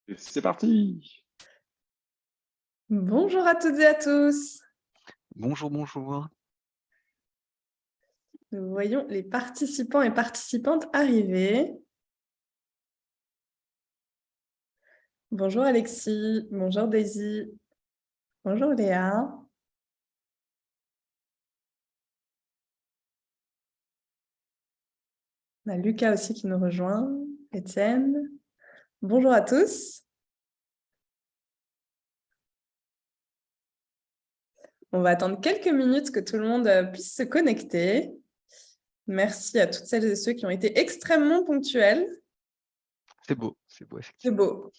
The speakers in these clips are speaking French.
Et c'est parti! Bonjour à toutes et à tous. Bonjour, bonjour. Nous voyons les participants et participantes arriver. Bonjour Alexis, bonjour Daisy, bonjour Léa. On a Lucas aussi qui nous rejoint, Étienne. Bonjour à tous. On va attendre quelques minutes que tout le monde puisse se connecter. Merci à toutes celles et ceux qui ont été extrêmement ponctuels. C'est beau, C'est effectivement. beau.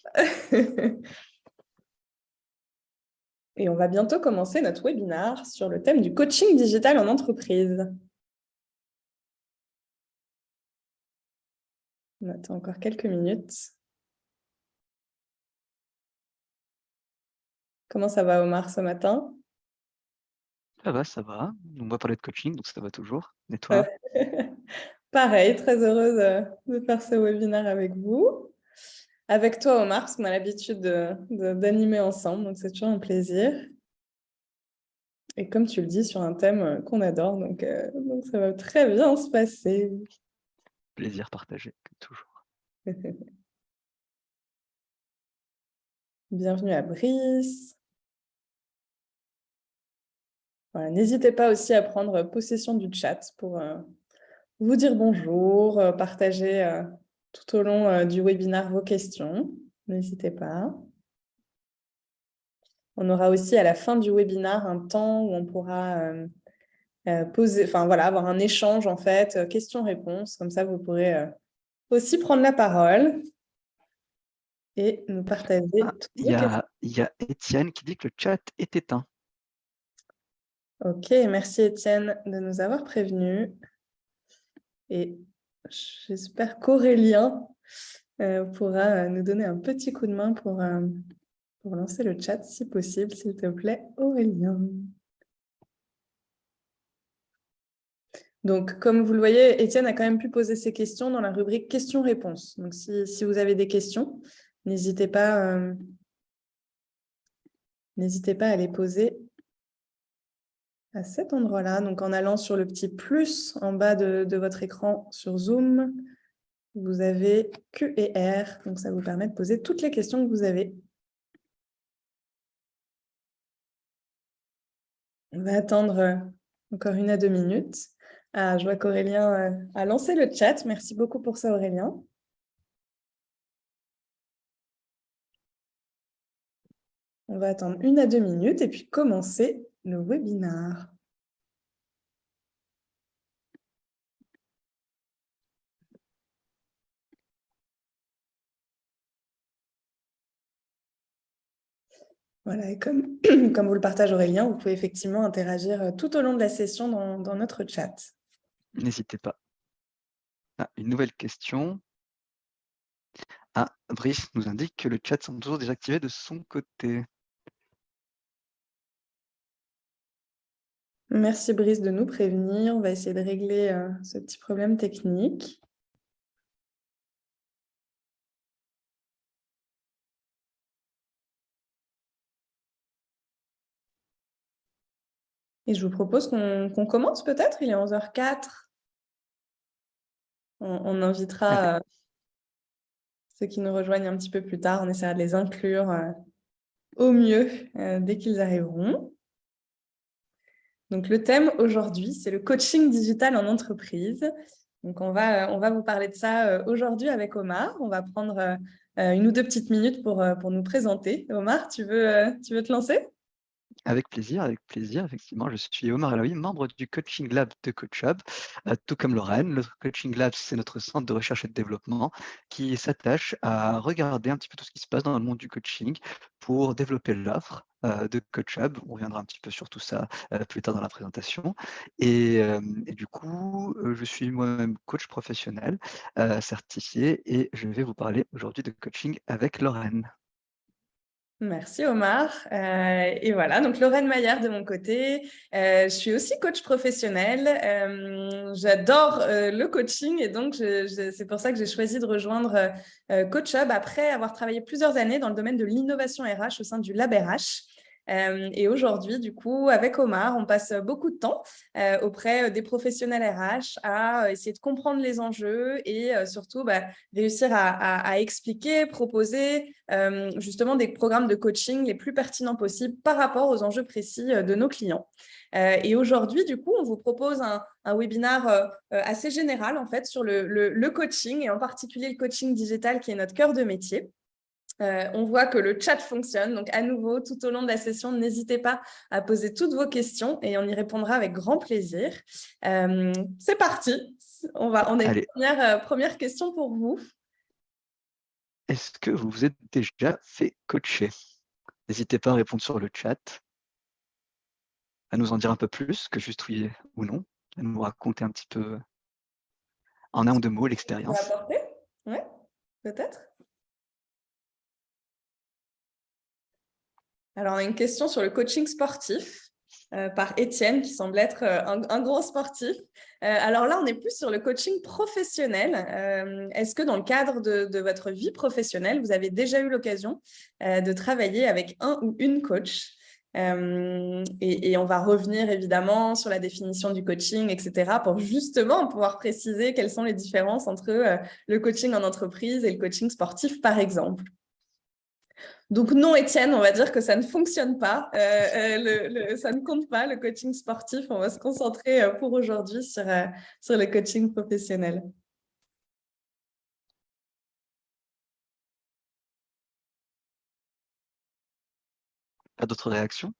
Et on va bientôt commencer notre webinaire sur le thème du coaching digital en entreprise. On attend encore quelques minutes. Comment ça va, Omar, ce matin? Ça va, ça va. On va parler de coaching, donc ça va toujours. Et toi? Pareil, très heureuse de faire ce webinaire avec vous. Avec toi, Omar, parce qu'on a l'habitude d'animer ensemble, donc c'est toujours un plaisir. Et comme tu le dis, sur un thème qu'on adore, donc ça va très bien se passer. Plaisir partagé, comme toujours. Bienvenue à Brice. Voilà, n'hésitez pas aussi à prendre possession du chat pour vous dire bonjour, partager tout au long du webinaire vos questions. N'hésitez pas. On aura aussi à la fin du webinaire un temps où on pourra poser, enfin voilà, avoir un échange en fait, questions-réponses. Comme ça, vous pourrez aussi prendre la parole et nous partager toutes Il vos y questions. a Étienne qui dit que le chat est éteint. Ok, merci Étienne de nous avoir prévenus. Et j'espère qu'Aurélien pourra nous donner un petit coup de main pour lancer le chat, si possible, s'il te plaît, Aurélien. Donc, comme vous le voyez, Étienne a quand même pu poser ses questions dans la rubrique questions-réponses. Donc, si vous avez des questions, n'hésitez pas à les poser à cet endroit-là. Donc, en allant sur le petit plus en bas de votre écran sur Zoom, vous avez Q et R. Donc, ça vous permet de poser toutes les questions que vous avez. On va attendre encore 1 à 2 minutes. Ah, je vois qu'Aurélien a lancé le chat. Merci beaucoup pour ça, Aurélien. On va attendre 1 à 2 minutes et puis commencer le webinaire. Voilà, et comme vous le partage Aurélien, vous pouvez effectivement interagir tout au long de la session dans notre chat. N'hésitez pas. Ah, une nouvelle question. Ah, Brice nous indique que le chat sont toujours désactivés de son côté. Merci Brice de nous prévenir. On va essayer de régler ce petit problème technique. Et je vous propose qu'on commence peut-être. Il est 11h04. On invitera ceux qui nous rejoignent un petit peu plus tard. On essaiera de les inclure au mieux dès qu'ils arriveront. Donc, le thème aujourd'hui, c'est le coaching digital en entreprise. Donc, on va vous parler de ça aujourd'hui avec Omar. On va prendre 1 ou 2 petites minutes pour nous présenter. Omar, tu veux te lancer? Avec plaisir, effectivement. Je suis Omar Elaoui, membre du Coaching Lab de CoachHub, tout comme Lorraine. Le Coaching Lab, c'est notre centre de recherche et de développement qui s'attache à regarder un petit peu tout ce qui se passe dans le monde du coaching pour développer l'offre de CoachHub. On reviendra un petit peu sur tout ça plus tard dans la présentation. Et du coup, je suis moi-même coach professionnel certifié et je vais vous parler aujourd'hui de coaching avec Lorraine. Merci Omar. Et voilà, donc Lorraine Maillard de mon côté. Je suis aussi coach professionnel. J'adore le coaching et donc c'est pour ça que j'ai choisi de rejoindre CoachHub après avoir travaillé plusieurs années dans le domaine de l'innovation RH au sein du Lab RH. Et aujourd'hui, du coup, avec Omar, on passe beaucoup de temps auprès des professionnels RH à essayer de comprendre les enjeux et surtout réussir à expliquer, proposer justement des programmes de coaching les plus pertinents possibles par rapport aux enjeux précis de nos clients. Et aujourd'hui, du coup, on vous propose un webinaire assez général en fait sur le coaching et en particulier le coaching digital qui est notre cœur de métier. On voit que le chat fonctionne. Donc, à nouveau, tout au long de la session, n'hésitez pas à poser toutes vos questions et on y répondra avec grand plaisir. C'est parti. On a Allez, une première question pour vous. est-ce que vous vous êtes déjà fait coacher? N'hésitez pas à répondre sur le chat, à nous en dire un peu plus que juste oui ou non, à nous raconter un petit peu en un ou deux mots Pour l'expérience. apporter? Oui, peut-être. Alors, on a une question sur le coaching sportif par Étienne, qui semble être un gros sportif. Alors là, on est plus sur le coaching professionnel. Est-ce que dans le cadre de votre vie professionnelle, vous avez déjà eu l'occasion de travailler avec un ou une coach? Et on va revenir évidemment sur la définition du coaching, etc., pour justement pouvoir préciser quelles sont les différences entre le coaching en entreprise et le coaching sportif, par exemple. Donc non, Étienne, on va dire que ça ne fonctionne pas. Ça ne compte pas, le coaching sportif. On va se concentrer pour aujourd'hui sur le coaching professionnel. Pas d'autres réactions?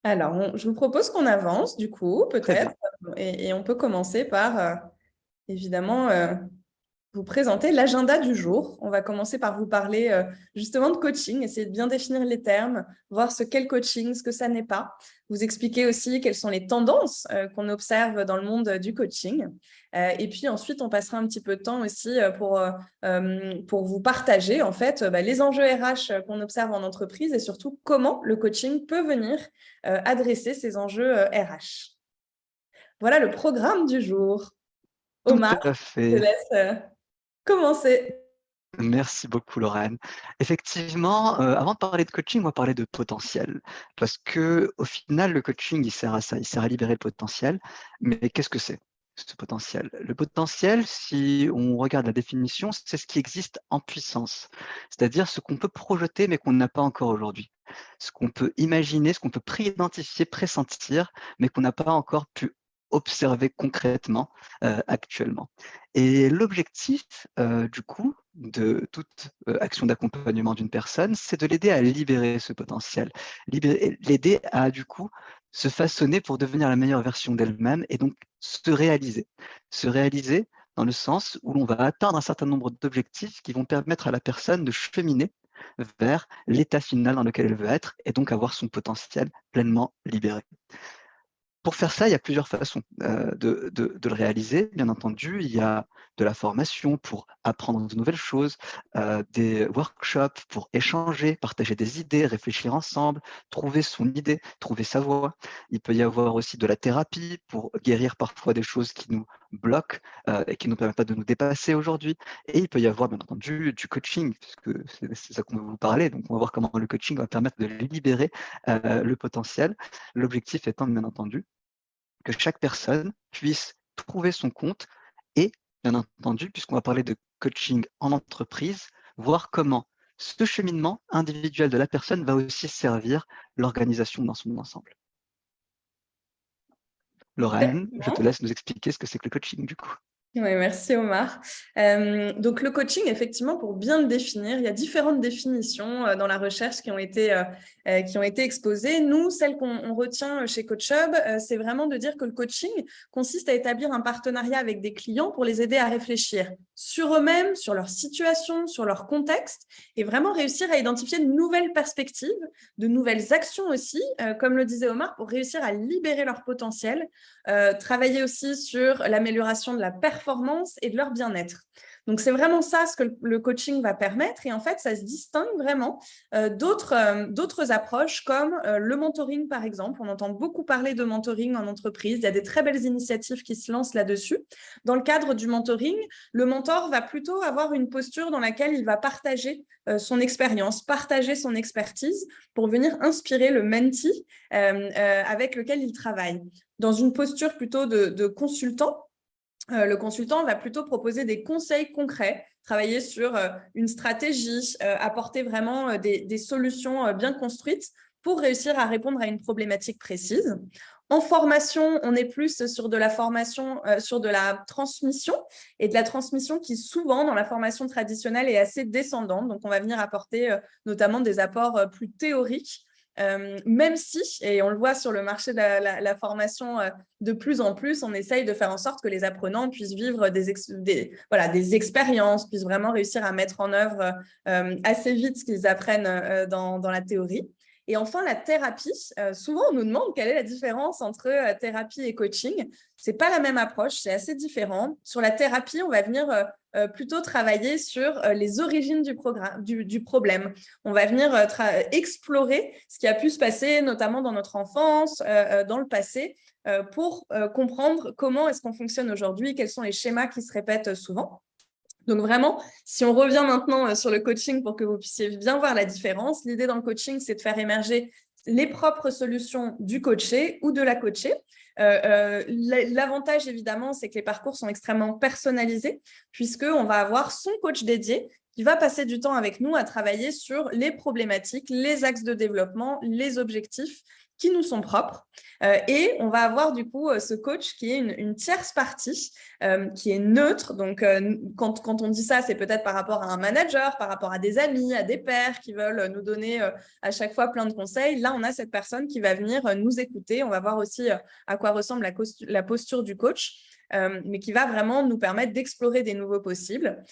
Alors, je vous propose qu'on avance, du coup, Très peut-être. bien. Et on peut commencer par, évidemment, vous présenter l'agenda du jour. On va commencer par vous parler justement de coaching, essayer de bien définir les termes, voir ce qu'est le coaching, ce que ça n'est pas. Vous expliquer aussi quelles sont les tendances qu'on observe dans le monde du coaching. Et puis ensuite, on passera un petit peu de temps aussi pour vous partager en fait les enjeux RH qu'on observe en entreprise et surtout comment le coaching peut venir adresser ces enjeux RH. Voilà le programme du jour. Tout Omar, à je te fait. laisse commencer. Merci beaucoup, Lorraine. Effectivement, avant de parler de coaching, on va parler de potentiel. Parce que, au final, le coaching, il sert à ça, il sert à libérer le potentiel. Mais qu'est-ce que c'est, ce potentiel? Le potentiel, si on regarde la définition, c'est ce qui existe en puissance. C'est-à-dire ce qu'on peut projeter, mais qu'on n'a pas encore aujourd'hui. Ce qu'on peut imaginer, ce qu'on peut pré-identifier, pressentir, mais qu'on n'a pas encore pu observer concrètement actuellement. Et l'objectif, du coup, de toute action d'accompagnement d'une personne, c'est de l'aider à libérer ce potentiel, l'aider à, du coup, se façonner pour devenir la meilleure version d'elle-même et donc se réaliser. Se réaliser dans le sens où l'on va atteindre un certain nombre d'objectifs qui vont permettre à la personne de cheminer vers l'état final dans lequel elle veut être et donc avoir son potentiel pleinement libéré. Pour faire ça, il y a plusieurs façons de le réaliser. Bien entendu, il y a de la formation pour apprendre de nouvelles choses, des workshops pour échanger, partager des idées, réfléchir ensemble, trouver son idée, trouver sa voie. Il peut y avoir aussi de la thérapie pour guérir parfois des choses qui nous bloquent et qui ne nous permettent pas de nous dépasser aujourd'hui. Et il peut y avoir, bien entendu, du coaching, puisque c'est ça qu'on veut vous parler. Donc, on va voir comment le coaching va permettre de libérer le potentiel. L'objectif étant, bien entendu, que chaque personne puisse trouver son compte et, bien entendu, puisqu'on va parler de coaching en entreprise, voir comment ce cheminement individuel de la personne va aussi servir l'organisation dans son ensemble. Lorraine, je te laisse nous expliquer ce que c'est que le coaching du coup. Oui, merci Omar. Donc le coaching, effectivement, pour bien le définir, il y a différentes définitions dans la recherche qui ont été exposées. Nous, celle qu'on retient chez CoachHub, c'est vraiment de dire que le coaching consiste à établir un partenariat avec des clients pour les aider à réfléchir sur eux-mêmes, sur leur situation, sur leur contexte, et vraiment réussir à identifier de nouvelles perspectives, de nouvelles actions aussi, comme le disait Omar, pour réussir à libérer leur potentiel, travailler aussi sur l'amélioration de la performance et de leur bien-être. Donc, c'est vraiment ça ce que le coaching va permettre. Et en fait, ça se distingue vraiment d'autres approches comme le mentoring, par exemple. On entend beaucoup parler de mentoring en entreprise. Il y a des très belles initiatives qui se lancent là-dessus. Dans le cadre du mentoring, le mentor va plutôt avoir une posture dans laquelle il va partager son expérience, partager son expertise pour venir inspirer le mentee avec lequel il travaille. Dans une posture plutôt de consultant, le consultant va plutôt proposer des conseils concrets, travailler sur une stratégie, apporter vraiment des solutions bien construites pour réussir à répondre à une problématique précise. En formation, on est plus sur de la formation, sur de la transmission et de la transmission qui souvent dans la formation traditionnelle est assez descendante. Donc, on va venir apporter notamment des apports plus théoriques. Même si, et on le voit sur le marché de la formation de plus en plus, on essaye de faire en sorte que les apprenants puissent vivre des expériences, puissent vraiment réussir à mettre en œuvre assez vite ce qu'ils apprennent dans la théorie. Et enfin, la thérapie. Souvent, on nous demande quelle est la différence entre thérapie et coaching. Ce n'est pas la même approche, c'est assez différent. Sur la thérapie, on va venir plutôt travailler sur les origines du problème. On va venir explorer ce qui a pu se passer, notamment dans notre enfance, dans le passé, pour comprendre comment est-ce qu'on fonctionne aujourd'hui, quels sont les schémas qui se répètent souvent. Donc vraiment, si on revient maintenant sur le coaching pour que vous puissiez bien voir la différence, l'idée dans le coaching, c'est de faire émerger les propres solutions du coaché ou de la coachée. L'avantage, évidemment, c'est que les parcours sont extrêmement personnalisés puisqu'on va avoir son coach dédié qui va passer du temps avec nous à travailler sur les problématiques, les axes de développement, les objectifs qui nous sont propres. Et on va avoir du coup ce coach qui est une tierce partie, qui est neutre. Donc, quand on dit ça, c'est peut-être par rapport à un manager, par rapport à des amis, à des pairs qui veulent nous donner à chaque fois plein de conseils. Là, on a cette personne qui va venir nous écouter. On va voir aussi à quoi ressemble la posture du coach. Mais qui va vraiment nous permettre d'explorer des nouveaux possibles.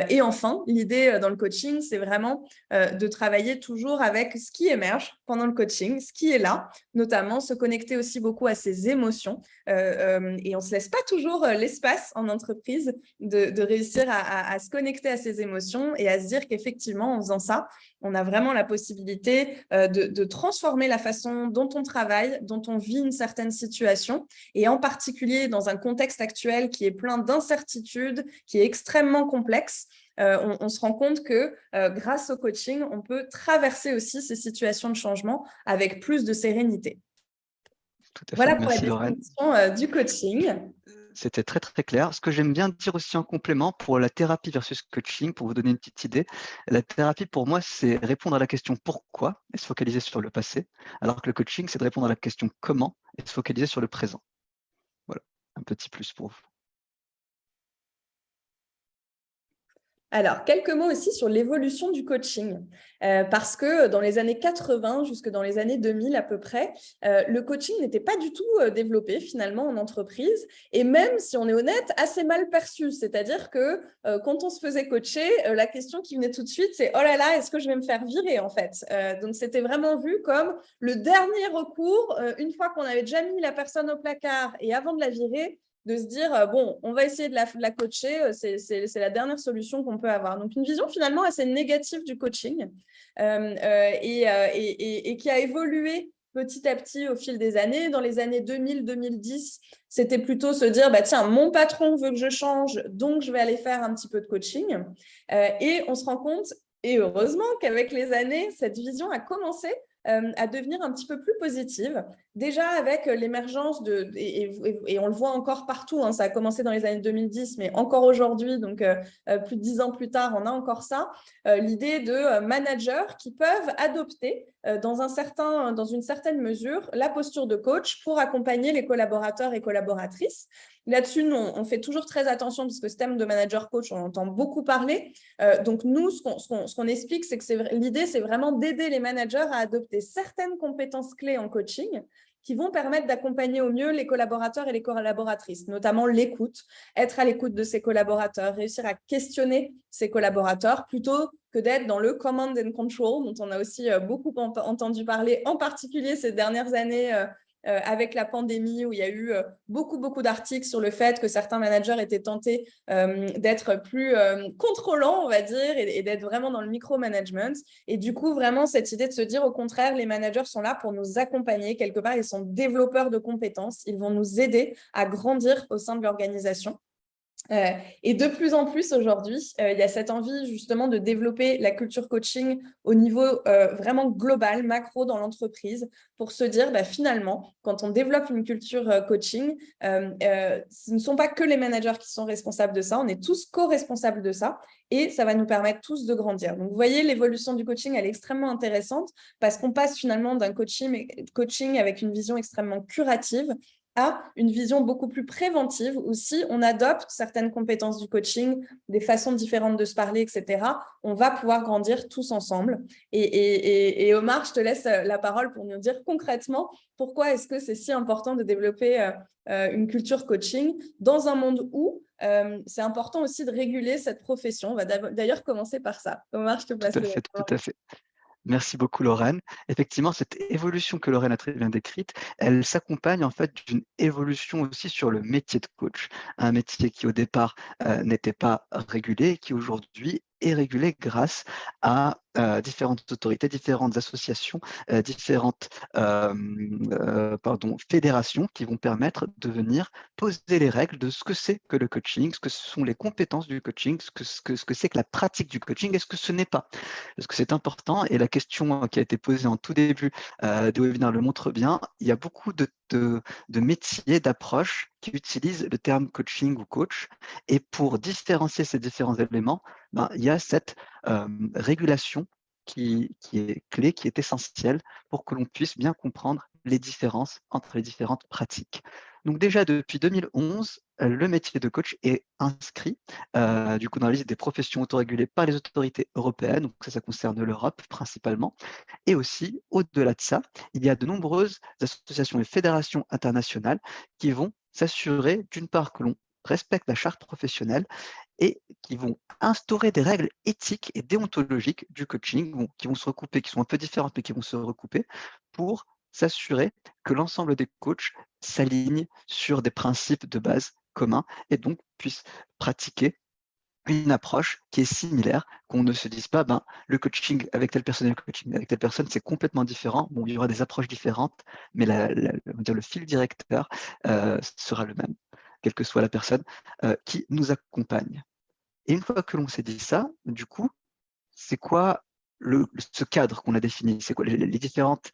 Et enfin, l'idée dans le coaching, c'est vraiment de travailler toujours avec ce qui émerge pendant le coaching, ce qui est là, notamment se connecter aussi beaucoup à ses émotions. Et on ne se laisse pas toujours l'espace en entreprise de réussir à se connecter à ses émotions et à se dire qu'effectivement, en faisant ça, on a vraiment la possibilité de transformer la façon dont on travaille, dont on vit une certaine situation, et en particulier dans un contexte actuel qui est plein d'incertitudes, qui est extrêmement complexe. On se rend compte que grâce au coaching, on peut traverser aussi ces situations de changement avec plus de sérénité. Tout à fait. Voilà pour la Merci Lorraine. définition du coaching. C'était très, très clair. Ce que j'aime bien dire aussi en complément pour la thérapie versus coaching, pour vous donner une petite idée, la thérapie pour moi, c'est répondre à la question pourquoi et se focaliser sur le passé, alors que le coaching, c'est de répondre à la question comment et se focaliser sur le présent. Voilà, un petit plus pour vous. Alors, quelques mots aussi sur l'évolution du coaching, parce que dans les années 80 jusque dans les années 2000 à peu près, le coaching n'était pas du tout développé finalement en entreprise, et même, si on est honnête, assez mal perçu. C'est-à-dire que quand on se faisait coacher, la question qui venait tout de suite, c'est « Oh là là, est-ce que je vais me faire virer ?» en fait. Donc, c'était vraiment vu comme le dernier recours, une fois qu'on avait déjà mis la personne au placard et avant de la virer, de se dire, bon, on va essayer de la coacher, c'est la dernière solution qu'on peut avoir. Donc, une vision finalement assez négative du coaching et qui a évolué petit à petit au fil des années. Dans les années 2000-2010, c'était plutôt se dire, bah, tiens, mon patron veut que je change, donc je vais aller faire un petit peu de coaching. Et on se rend compte, et heureusement qu'avec les années, cette vision a commencé à devenir un petit peu plus positive. Déjà avec l'émergence et on le voit encore partout, hein, ça a commencé dans les années 2010, mais encore aujourd'hui, donc plus de 10 ans plus tard, on a encore ça, l'idée de managers qui peuvent adopter dans une certaine mesure la posture de coach pour accompagner les collaborateurs et collaboratrices. Là-dessus, nous, on fait toujours très attention parce que ce thème de manager coach, on entend beaucoup parler. Donc, nous, ce qu'on explique, c'est que l'idée, c'est vraiment d'aider les managers à adopter certaines compétences clés en coaching qui vont permettre d'accompagner au mieux les collaborateurs et les collaboratrices, notamment l'écoute, être à l'écoute de ses collaborateurs, réussir à questionner ses collaborateurs plutôt que d'être dans le command and control, dont on a aussi beaucoup entendu parler, en particulier ces dernières années avec la pandémie où il y a eu beaucoup d'articles sur le fait que certains managers étaient tentés d'être plus contrôlants, on va dire, et d'être vraiment dans le micromanagement. Et du coup, vraiment, cette idée de se dire, au contraire, les managers sont là pour nous accompagner. Quelque part, ils sont développeurs de compétences. Ils vont nous aider à grandir au sein de l'organisation. Et de plus en plus aujourd'hui, il y a cette envie justement de développer la culture coaching au niveau vraiment global, macro dans l'entreprise, pour se dire finalement, quand on développe une culture coaching, ce ne sont pas que les managers qui sont responsables de ça, on est tous co-responsables de ça et ça va nous permettre tous de grandir. Donc vous voyez, l'évolution du coaching, elle est extrêmement intéressante parce qu'on passe finalement d'un coaching avec une vision extrêmement curative à une vision beaucoup plus préventive où si on adopte certaines compétences du coaching, des façons différentes de se parler, etc., on va pouvoir grandir tous ensemble. Et Omar, je te laisse la parole pour nous dire concrètement pourquoi est-ce que c'est si important de développer une culture coaching dans un monde où c'est important aussi de réguler cette profession. On va d'ailleurs commencer par ça. Omar, je te passe la parole. Tout à fait. Merci beaucoup, Lorraine. Effectivement, cette évolution que Lorraine a très bien décrite, elle s'accompagne en fait d'une évolution aussi sur le métier de coach. Un métier qui au départ n'était pas régulé, qui aujourd'hui est régulé grâce à différentes autorités, différentes associations, différentes fédérations qui vont permettre de venir poser les règles de ce que c'est que le coaching, ce que sont les compétences du coaching, ce que c'est que la pratique du coaching et ce que ce n'est pas. Parce que c'est important et la question qui a été posée en tout début du webinaire le montre bien, il y a beaucoup de métiers, d'approches qui utilisent le terme coaching ou coach et pour différencier ces différents éléments, il y a cette régulation qui est clé, qui est essentielle pour que l'on puisse bien comprendre les différences entre les différentes pratiques. Donc déjà, depuis 2011, le métier de coach est inscrit du coup dans la liste des professions autorégulées par les autorités européennes, donc ça concerne l'Europe principalement, et aussi, au-delà de ça, il y a de nombreuses associations et fédérations internationales qui vont s'assurer, d'une part, que l'on respecte la charte professionnelle et qui vont instaurer des règles éthiques et déontologiques du coaching, qui vont se recouper, qui sont un peu différentes, mais qui vont se recouper pour s'assurer que l'ensemble des coachs s'alignent sur des principes de base communs et donc puissent pratiquer une approche qui est similaire, qu'on ne se dise pas, le coaching avec telle personne et le coaching avec telle personne, c'est complètement différent. Bon, il y aura des approches différentes, mais on va dire le fil directeur sera le même, quelle que soit la personne qui nous accompagne. Et une fois que l'on s'est dit ça, du coup, c'est quoi ce cadre qu'on a défini? C'est quoi les différentes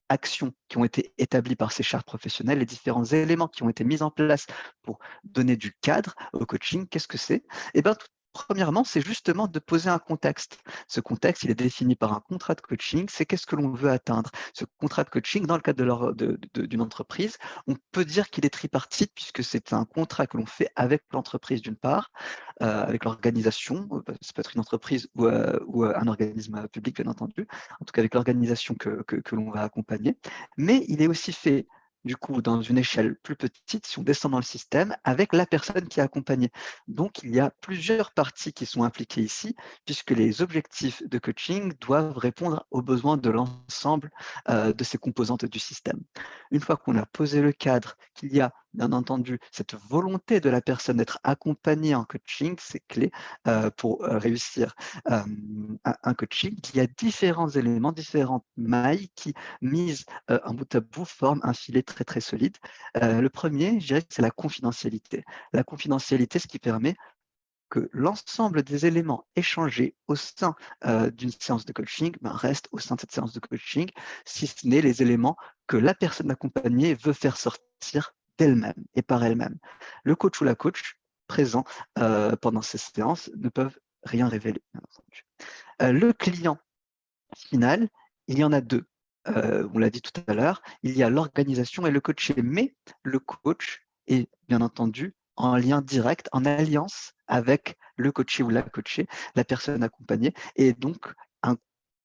actions qui ont été établies par ces chartes professionnelles, les différents éléments qui ont été mis en place pour donner du cadre au coaching? Qu'est-ce que c'est? Eh bien, premièrement, c'est justement de poser un contexte. Ce contexte, il est défini par un contrat de coaching. C'est qu'est-ce que l'on veut atteindre? Ce contrat de coaching, dans le cadre d'une entreprise, on peut dire qu'il est tripartite puisque c'est un contrat que l'on fait avec l'entreprise d'une part, avec l'organisation, ça peut être une entreprise ou un organisme public, bien entendu, en tout cas avec l'organisation que l'on va accompagner. Mais il est aussi fait du coup, dans une échelle plus petite, si on descend dans le système, avec la personne qui est accompagnée. Donc, il y a plusieurs parties qui sont impliquées ici, puisque les objectifs de coaching doivent répondre aux besoins de l'ensemble de ces composantes du système. Une fois qu'on a posé le cadre, qu'il y a bien entendu cette volonté de la personne d'être accompagnée en coaching, c'est clé pour réussir un coaching, il y a différents éléments, différentes mailles qui, mises un bout à bout, forment un filet très très solide. Le premier, je dirais que c'est la confidentialité. La confidentialité, ce qui permet que l'ensemble des éléments échangés au sein d'une séance de coaching reste au sein de cette séance de coaching, si ce n'est les éléments que la personne accompagnée veut faire sortir d'elle-même et par elle-même. Le coach ou la coach présent pendant ces séances ne peuvent rien révéler, bien entendu. Le client final, il y en a deux. On l'a dit tout à l'heure, il y a l'organisation et le coaché, mais le coach est bien entendu en lien direct, en alliance avec le coaché ou la coachée, la personne accompagnée, et donc un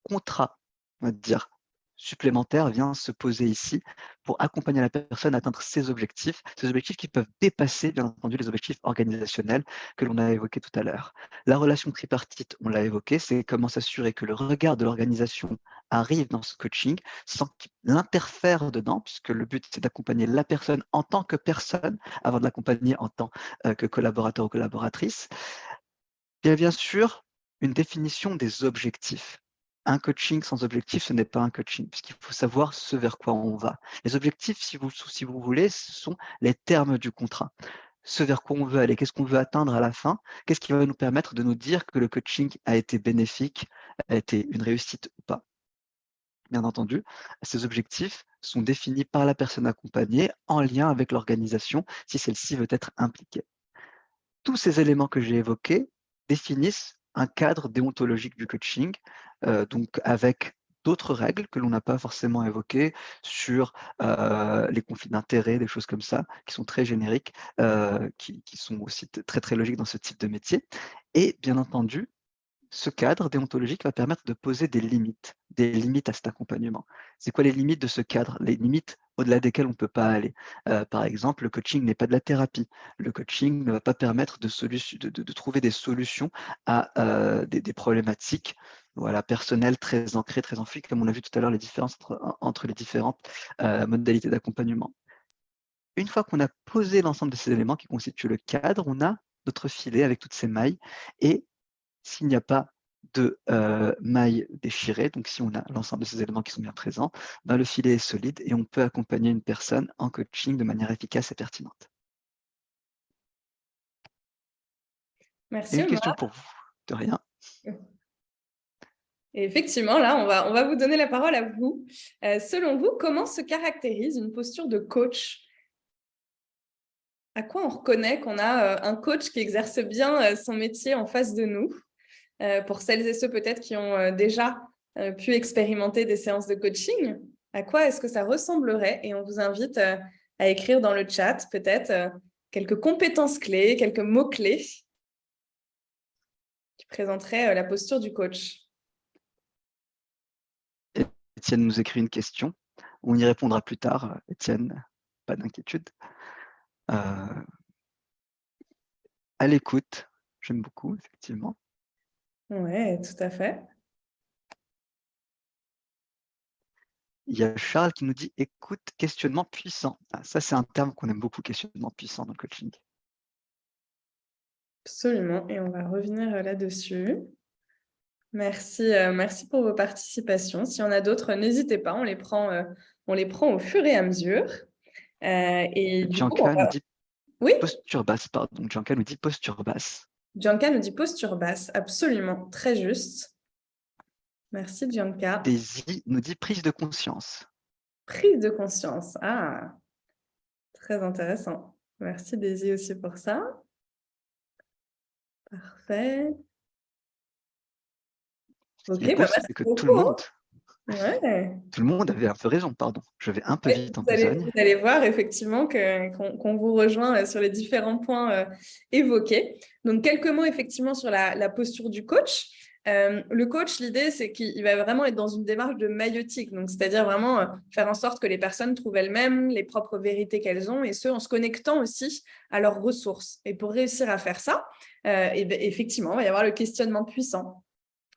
contrat, on va dire, supplémentaire vient se poser ici pour accompagner la personne à atteindre ces objectifs qui peuvent dépasser, bien entendu, les objectifs organisationnels que l'on a évoqués tout à l'heure. La relation tripartite, on l'a évoqué, c'est comment s'assurer que le regard de l'organisation arrive dans ce coaching sans qu'il interfère dedans, puisque le but, c'est d'accompagner la personne en tant que personne avant de l'accompagner en tant que collaborateur ou collaboratrice. Il y a bien sûr une définition des objectifs. Un coaching sans objectif, ce n'est pas un coaching, puisqu'il faut savoir ce vers quoi on va. Les objectifs, si vous voulez, ce sont les termes du contrat. Ce vers quoi on veut aller, qu'est-ce qu'on veut atteindre à la fin, qu'est-ce qui va nous permettre de nous dire que le coaching a été bénéfique, a été une réussite ou pas. Bien entendu, ces objectifs sont définis par la personne accompagnée en lien avec l'organisation, si celle-ci veut être impliquée. Tous ces éléments que j'ai évoqués définissent un cadre déontologique du coaching, donc avec d'autres règles que l'on n'a pas forcément évoquées sur les conflits d'intérêts, des choses comme ça, qui sont très génériques, qui sont aussi très, très logiques dans ce type de métier. Et bien entendu, ce cadre déontologique va permettre de poser des limites à cet accompagnement. C'est quoi les limites de ce cadre? Les limites au-delà desquelles on ne peut pas aller. Par exemple, le coaching n'est pas de la thérapie. Le coaching ne va pas permettre de trouver des solutions à des problématiques personnelles très ancrées, très enfouies, comme on a vu tout à l'heure les différences entre les différentes modalités d'accompagnement. Une fois qu'on a posé l'ensemble de ces éléments qui constituent le cadre, on a notre filet avec toutes ces mailles et s'il n'y a pas de mailles déchirées, donc si on a l'ensemble de ces éléments qui sont bien présents, le filet est solide et on peut accompagner une personne en coaching de manière efficace et pertinente. Merci Une Omar. question pour vous? De rien. Et effectivement, là, on va vous donner la parole à vous. Selon vous, comment se caractérise une posture de coach? À quoi on reconnaît qu'on a un coach qui exerce bien son métier en face de nous? Pour celles et ceux peut-être qui ont déjà pu expérimenter des séances de coaching, à quoi est-ce que ça ressemblerait? Et on vous invite à écrire dans le chat peut-être quelques compétences clés, quelques mots-clés qui présenteraient la posture du coach. Étienne nous écrit une question. On y répondra plus tard. Étienne, pas d'inquiétude. À l'écoute, j'aime beaucoup, effectivement. Oui, tout à fait. Il y a Charles qui nous dit « écoute, questionnement puissant ». Ça, c'est un terme qu'on aime beaucoup, questionnement puissant dans le coaching. Absolument, et on va revenir là-dessus. Merci, merci pour vos participations. S'il y en a d'autres, n'hésitez pas, on les prend au fur et à mesure. Et du coup, Bianca nous dit oui, posture basse, pardon. Bianca nous dit posture basse. Bianca nous dit posture basse, absolument, très juste. Merci Bianca. Daisy nous dit prise de conscience. Prise de conscience, ah, très intéressant. Merci Daisy aussi pour ça. Parfait. Ce qui est beau, c'est que tout le monde avait un peu raison, pardon. Je vais un peu vite en besogne. Vous allez voir effectivement qu'on vous rejoint sur les différents points évoqués. Donc, quelques mots effectivement sur la posture du coach. Le coach, l'idée, c'est qu'il va vraiment être dans une démarche de maïeutique, donc c'est-à-dire vraiment faire en sorte que les personnes trouvent elles-mêmes les propres vérités qu'elles ont, et ce, en se connectant aussi à leurs ressources. Et pour réussir à faire ça, effectivement, il va y avoir le questionnement puissant.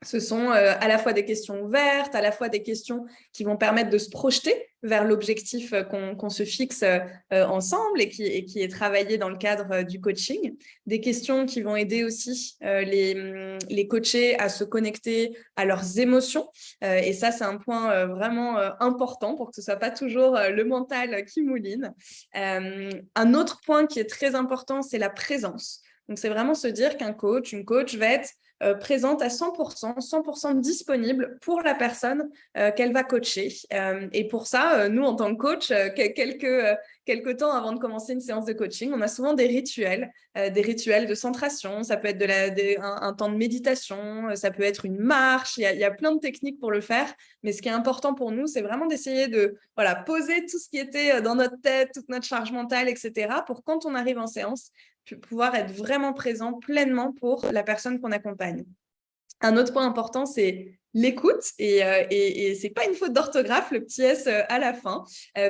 Ce sont à la fois des questions ouvertes, à la fois des questions qui vont permettre de se projeter vers l'objectif qu'on se fixe ensemble et qui est travaillé dans le cadre du coaching. Des questions qui vont aider aussi les coachés à se connecter à leurs émotions. Et ça, c'est un point vraiment important pour que ce ne soit pas toujours le mental qui mouline. Un autre point qui est très important, c'est la présence. Donc, c'est vraiment se dire qu'un coach, une coach va être présente à 100% disponible pour la personne qu'elle va coacher. Et pour ça, nous, en tant que coach, quelques temps avant de commencer une séance de coaching, on a souvent des rituels de centration. Ça peut être un temps de méditation, ça peut être une marche. Il y a plein de techniques pour le faire. Mais ce qui est important pour nous, c'est vraiment d'essayer de poser tout ce qui était dans notre tête, toute notre charge mentale, etc., pour quand on arrive en séance, pouvoir être vraiment présent pleinement pour la personne qu'on accompagne. Un autre point important, c'est l'écoute, et c'est pas une faute d'orthographe, le petit S à la fin,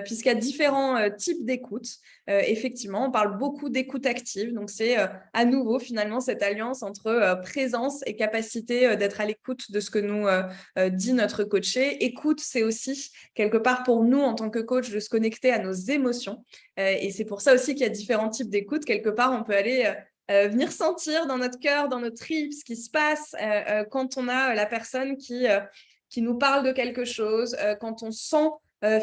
puisqu'il y a différents types d'écoute. Effectivement, on parle beaucoup d'écoute active, donc c'est à nouveau finalement cette alliance entre présence et capacité d'être à l'écoute de ce que nous dit notre coaché. Écoute, c'est aussi quelque part pour nous en tant que coach de se connecter à nos émotions, et c'est pour ça aussi qu'il y a différents types d'écoute. Quelque part, on peut aller venir sentir dans notre cœur, dans nos tripes, ce qui se passe quand on a la personne qui nous parle de quelque chose, quand on sent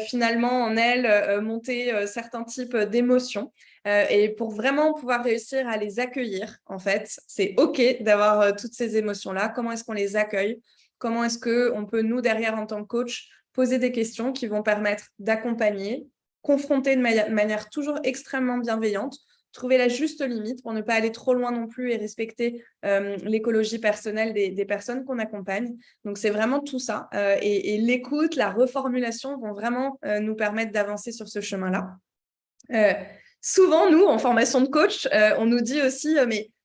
finalement en elle monter certains types d'émotions. Et pour vraiment pouvoir réussir à les accueillir, en fait, c'est OK d'avoir toutes ces émotions-là. Comment est-ce qu'on les accueille? Comment est-ce qu'on peut, nous, derrière, en tant que coach, poser des questions qui vont permettre d'accompagner, confronter de manière toujours extrêmement bienveillante, trouver la juste limite pour ne pas aller trop loin non plus et respecter l'écologie personnelle des personnes qu'on accompagne. Donc, c'est vraiment tout ça. Et l'écoute, la reformulation vont vraiment nous permettre d'avancer sur ce chemin-là. Souvent, nous, en formation de coach, on nous dit aussi,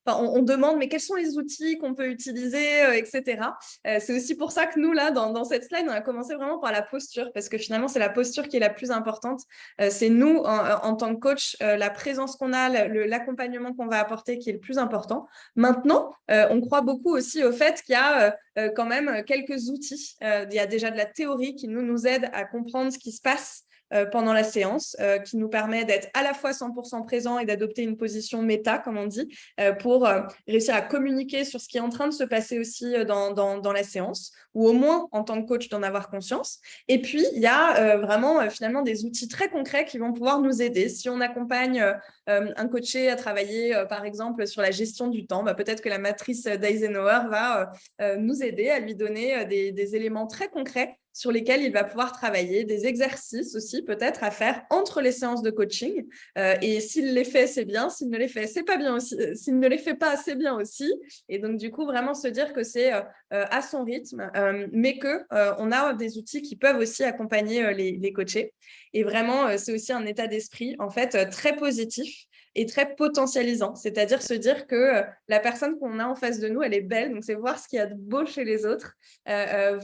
on demande, mais quels sont les outils qu'on peut utiliser, etc. C'est aussi pour ça que nous, là, dans cette slide, on a commencé vraiment par la posture, parce que finalement, c'est la posture qui est la plus importante. C'est nous, en tant que coach, la présence qu'on a, l'accompagnement qu'on va apporter qui est le plus important. Maintenant, on croit beaucoup aussi au fait qu'il y a quand même quelques outils. Il y a déjà de la théorie qui nous aide à comprendre ce qui se passe pendant la séance, qui nous permet d'être à la fois 100% présent et d'adopter une position méta, comme on dit, pour réussir à communiquer sur ce qui est en train de se passer aussi dans la séance, ou au moins en tant que coach d'en avoir conscience. Et puis, il y a vraiment finalement des outils très concrets qui vont pouvoir nous aider. Si on accompagne un coaché à travailler, par exemple, sur la gestion du temps, peut-être que la matrice d'Eisenhower va nous aider à lui donner des éléments très concrets sur lesquels il va pouvoir travailler, des exercices aussi peut-être à faire entre les séances de coaching. Et s'il les fait, c'est bien. S'il ne les fait, c'est pas bien aussi. S'il ne les fait pas, c'est bien aussi. Et donc, du coup, vraiment se dire que c'est à son rythme, mais qu'on a des outils qui peuvent aussi accompagner les coachés. Et vraiment, c'est aussi un état d'esprit, en fait, très positif et très potentialisant, c'est-à-dire se dire que la personne qu'on a en face de nous, elle est belle, donc c'est voir ce qu'il y a de beau chez les autres,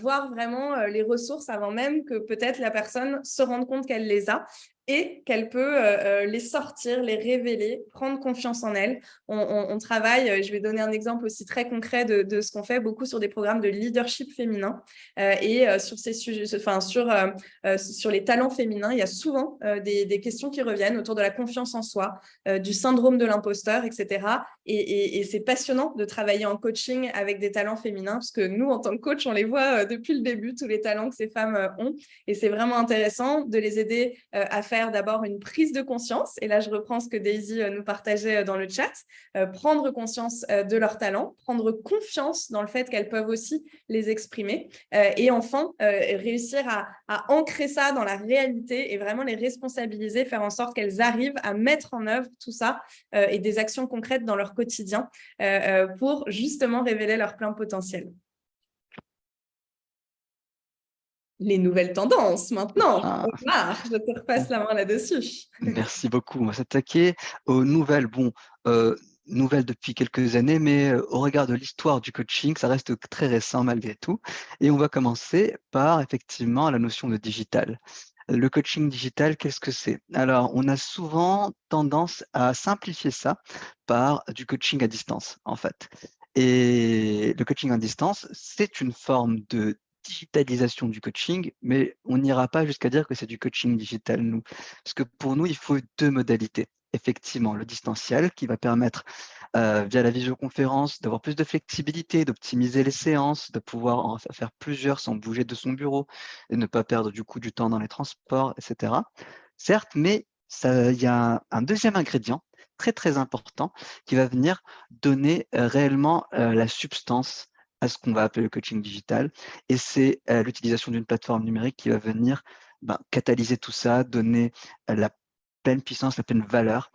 voir vraiment les ressources avant même que peut-être la personne se rende compte qu'elle les a et qu'elle peut les sortir, les révéler, prendre confiance en elle. On travaille, je vais donner un exemple aussi très concret de ce qu'on fait beaucoup sur des programmes de leadership féminin et sur ces sujets, enfin sur les talents féminins, il y a souvent des questions qui reviennent autour de la confiance en soi, du syndrome de l'imposteur, etc. Et c'est passionnant de travailler en coaching avec des talents féminins, parce que nous, en tant que coach, on les voit depuis le début, tous les talents que ces femmes ont. Et c'est vraiment intéressant de les aider à faire d'abord une prise de conscience. Et là, je reprends ce que Daisy nous partageait dans le chat. Prendre conscience de leurs talents, prendre confiance dans le fait qu'elles peuvent aussi les exprimer. Et enfin, réussir à ancrer ça dans la réalité et vraiment les responsabiliser, faire en sorte qu'elles arrivent à mettre en œuvre tout ça et des actions concrètes dans leur quotidien pour justement révéler leur plein potentiel. Les nouvelles tendances maintenant. Omar, je te repasse la main là-dessus. Merci beaucoup. On va s'attaquer aux nouvelles. Nouvelles depuis quelques années, mais au regard de l'histoire du coaching, ça reste très récent malgré tout. Et on va commencer par effectivement la notion de digital. Le coaching digital, qu'est-ce que c'est? Alors, on a souvent tendance à simplifier ça par du coaching à distance, en fait. Et le coaching à distance, c'est une forme de digitalisation du coaching, mais on n'ira pas jusqu'à dire que c'est du coaching digital, nous. Parce que pour nous, il faut deux modalités. Effectivement, le distanciel qui va permettre, via la visioconférence, d'avoir plus de flexibilité, d'optimiser les séances, de pouvoir en faire plusieurs sans bouger de son bureau et ne pas perdre du coup du temps dans les transports, etc. Certes, mais il y a un deuxième ingrédient très très important qui va venir donner réellement la substance à ce qu'on va appeler le coaching digital, et c'est l'utilisation d'une plateforme numérique qui va venir catalyser tout ça, donner la pleine puissance, la pleine valeur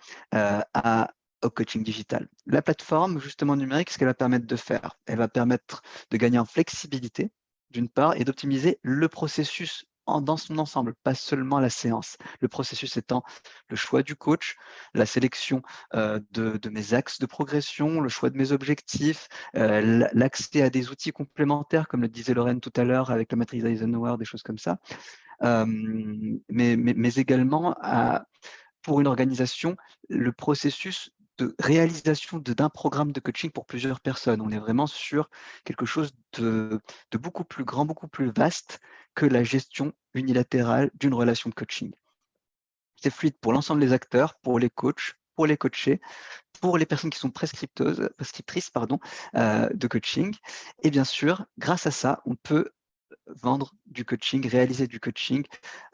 au coaching digital. La plateforme, justement, numérique, ce qu'elle va permettre de faire, elle va permettre de gagner en flexibilité, d'une part, et d'optimiser le processus dans son ensemble, pas seulement la séance. Le processus étant le choix du coach, la sélection de mes axes de progression, le choix de mes objectifs, l'accès à des outils complémentaires, comme le disait Lorraine tout à l'heure avec la matrice Eisenhower, des choses comme ça, mais également pour une organisation, le processus de réalisation d'un programme de coaching pour plusieurs personnes. On est vraiment sur quelque chose de beaucoup plus grand, beaucoup plus vaste que la gestion unilatérale d'une relation de coaching. C'est fluide pour l'ensemble des acteurs, pour les coachs, pour les coachés, pour les personnes qui sont prescriptrices de coaching. Et bien sûr, grâce à ça, on peut vendre du coaching, réaliser du coaching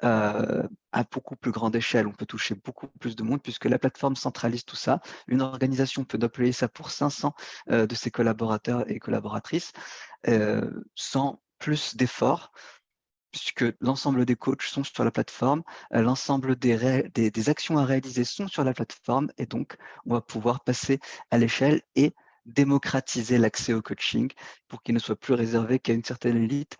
à beaucoup plus grande échelle. On peut toucher beaucoup plus de monde puisque la plateforme centralise tout ça. Une organisation peut déployer ça pour 500 de ses collaborateurs et collaboratrices sans plus d'efforts, puisque l'ensemble des coachs sont sur la plateforme, l'ensemble des actions à réaliser sont sur la plateforme, et donc on va pouvoir passer à l'échelle et démocratiser l'accès au coaching pour qu'il ne soit plus réservé qu'à une certaine élite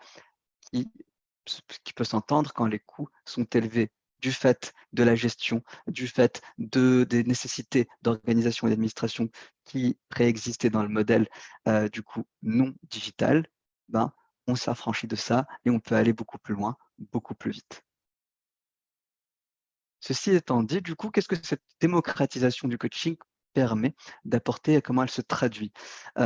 qui peut s'entendre quand les coûts sont élevés du fait de la gestion, du fait des nécessités d'organisation et d'administration qui préexistaient dans le modèle du coup non digital. On s'affranchit de ça et on peut aller beaucoup plus loin, beaucoup plus vite. Ceci étant dit, du coup, qu'est-ce que cette démocratisation du coaching permet d'apporter et comment elle se traduit? On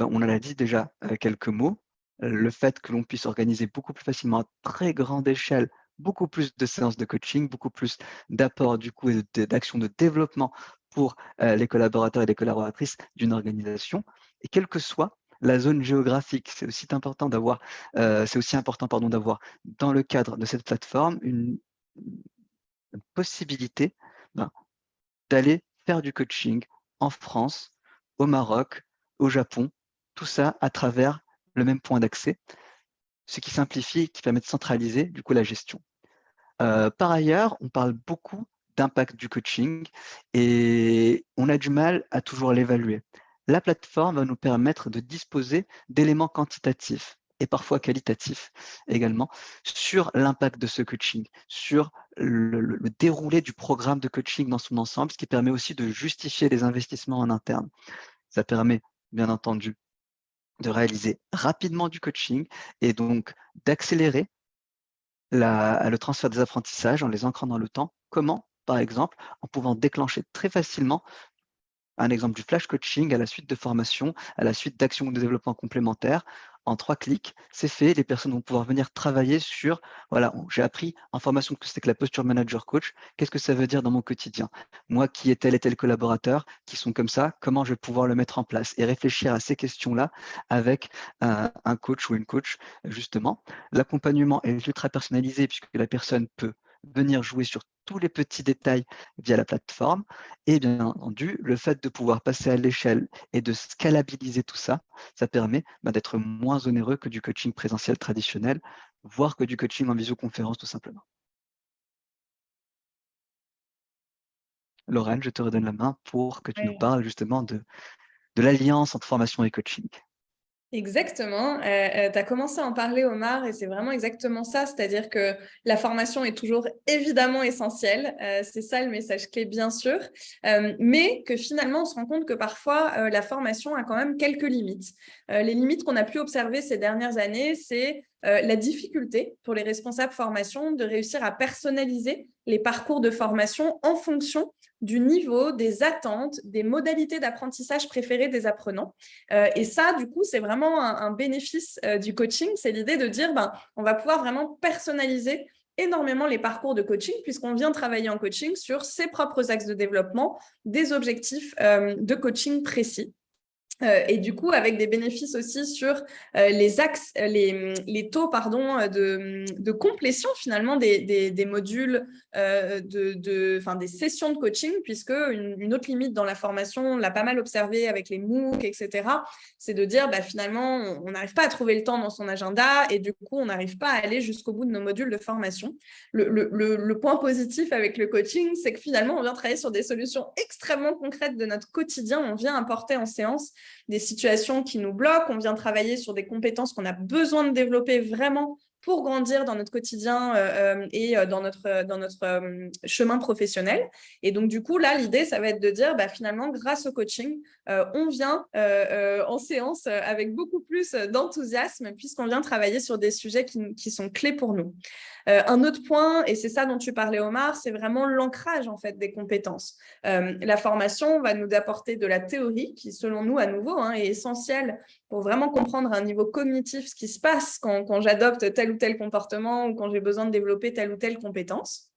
en a dit déjà quelques mots. Le fait que l'on puisse organiser beaucoup plus facilement à très grande échelle, beaucoup plus de séances de coaching, beaucoup plus d'apports du coup et d'actions de développement pour les collaborateurs et les collaboratrices d'une organisation. Et quelle que soit la zone géographique, c'est aussi important d'avoir dans le cadre de cette plateforme une possibilité d'aller faire du coaching en France, au Maroc, au Japon, tout ça à travers le même point d'accès, ce qui simplifie et qui permet de centraliser du coup la gestion. Par ailleurs, on parle beaucoup d'impact du coaching et on a du mal à toujours l'évaluer. La plateforme va nous permettre de disposer d'éléments quantitatifs et parfois qualitatifs également sur l'impact de ce coaching, sur le déroulé du programme de coaching dans son ensemble, ce qui permet aussi de justifier les investissements en interne. Ça permet, bien entendu, de réaliser rapidement du coaching et donc d'accélérer le transfert des apprentissages en les ancrant dans le temps. Comment? Par exemple, en pouvant déclencher très facilement un exemple du flash coaching à la suite de formations, à la suite d'actions de développement complémentaires. En 3 clics, c'est fait. Les personnes vont pouvoir venir travailler sur, voilà, j'ai appris en formation que c'était que la posture manager coach. Qu'est-ce que ça veut dire dans mon quotidien? Moi qui ai tel et tel collaborateur qui sont comme ça, comment je vais pouvoir le mettre en place? Et réfléchir à ces questions-là avec un coach ou une coach, justement. L'accompagnement est ultra personnalisé puisque la personne peut venir jouer sur tous les petits détails via la plateforme. Et bien entendu, le fait de pouvoir passer à l'échelle et de scalabiliser tout ça, ça permet d'être moins onéreux que du coaching présentiel traditionnel, voire que du coaching en visioconférence tout simplement. Lorraine, je te redonne la main pour que tu nous Ouais. parles justement de l'alliance entre formation et coaching. Exactement. Tu as commencé à en parler, Omar, et c'est vraiment exactement ça. C'est-à-dire que la formation est toujours évidemment essentielle. C'est ça le message clé, bien sûr. Mais que finalement, on se rend compte que parfois, la formation a quand même quelques limites. Les limites qu'on a pu observer ces dernières années, c'est la difficulté pour les responsables formation de réussir à personnaliser les parcours de formation en fonction du niveau, des attentes, des modalités d'apprentissage préférées des apprenants. Et ça, du coup, c'est vraiment un bénéfice du coaching. C'est l'idée de dire, on va pouvoir vraiment personnaliser énormément les parcours de coaching puisqu'on vient travailler en coaching sur ses propres axes de développement, des objectifs de coaching précis. Et du coup, avec des bénéfices aussi sur les axes, les taux de complétion finalement des modules, des sessions de coaching, puisque une autre limite dans la formation, on l'a pas mal observé avec les MOOC, etc., c'est de dire finalement, on n'arrive pas à trouver le temps dans son agenda et du coup, on n'arrive pas à aller jusqu'au bout de nos modules de formation. Le point positif avec le coaching, c'est que finalement, on vient travailler sur des solutions extrêmement concrètes de notre quotidien, on vient apporter en séance des situations qui nous bloquent, on vient travailler sur des compétences qu'on a besoin de développer vraiment pour grandir dans notre quotidien et dans notre chemin professionnel. Et donc, du coup, là, l'idée, ça va être de dire, finalement, grâce au coaching, on vient en séance avec beaucoup plus d'enthousiasme puisqu'on vient travailler sur des sujets qui sont clés pour nous. Un autre point, et c'est ça dont tu parlais, Omar, c'est vraiment l'ancrage en fait des compétences. La formation va nous apporter de la théorie qui, selon nous, à nouveau, est essentielle pour vraiment comprendre à un niveau cognitif ce qui se passe quand j'adopte tel ou tel comportement ou quand j'ai besoin de développer telle ou telle compétence.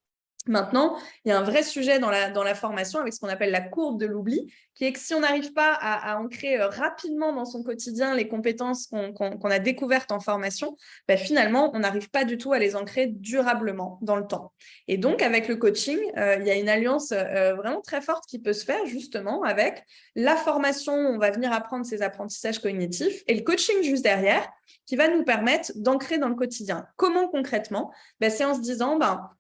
Maintenant, il y a un vrai sujet dans la formation avec ce qu'on appelle la courbe de l'oubli, qui est que si on n'arrive pas à ancrer rapidement dans son quotidien les compétences qu'on a découvertes en formation, finalement, on n'arrive pas du tout à les ancrer durablement dans le temps. Et donc, avec le coaching, il y a une alliance vraiment très forte qui peut se faire justement avec la formation, on va venir apprendre ces apprentissages cognitifs, et le coaching juste derrière, qui va nous permettre d'ancrer dans le quotidien. Comment concrètement? C'est en se disant,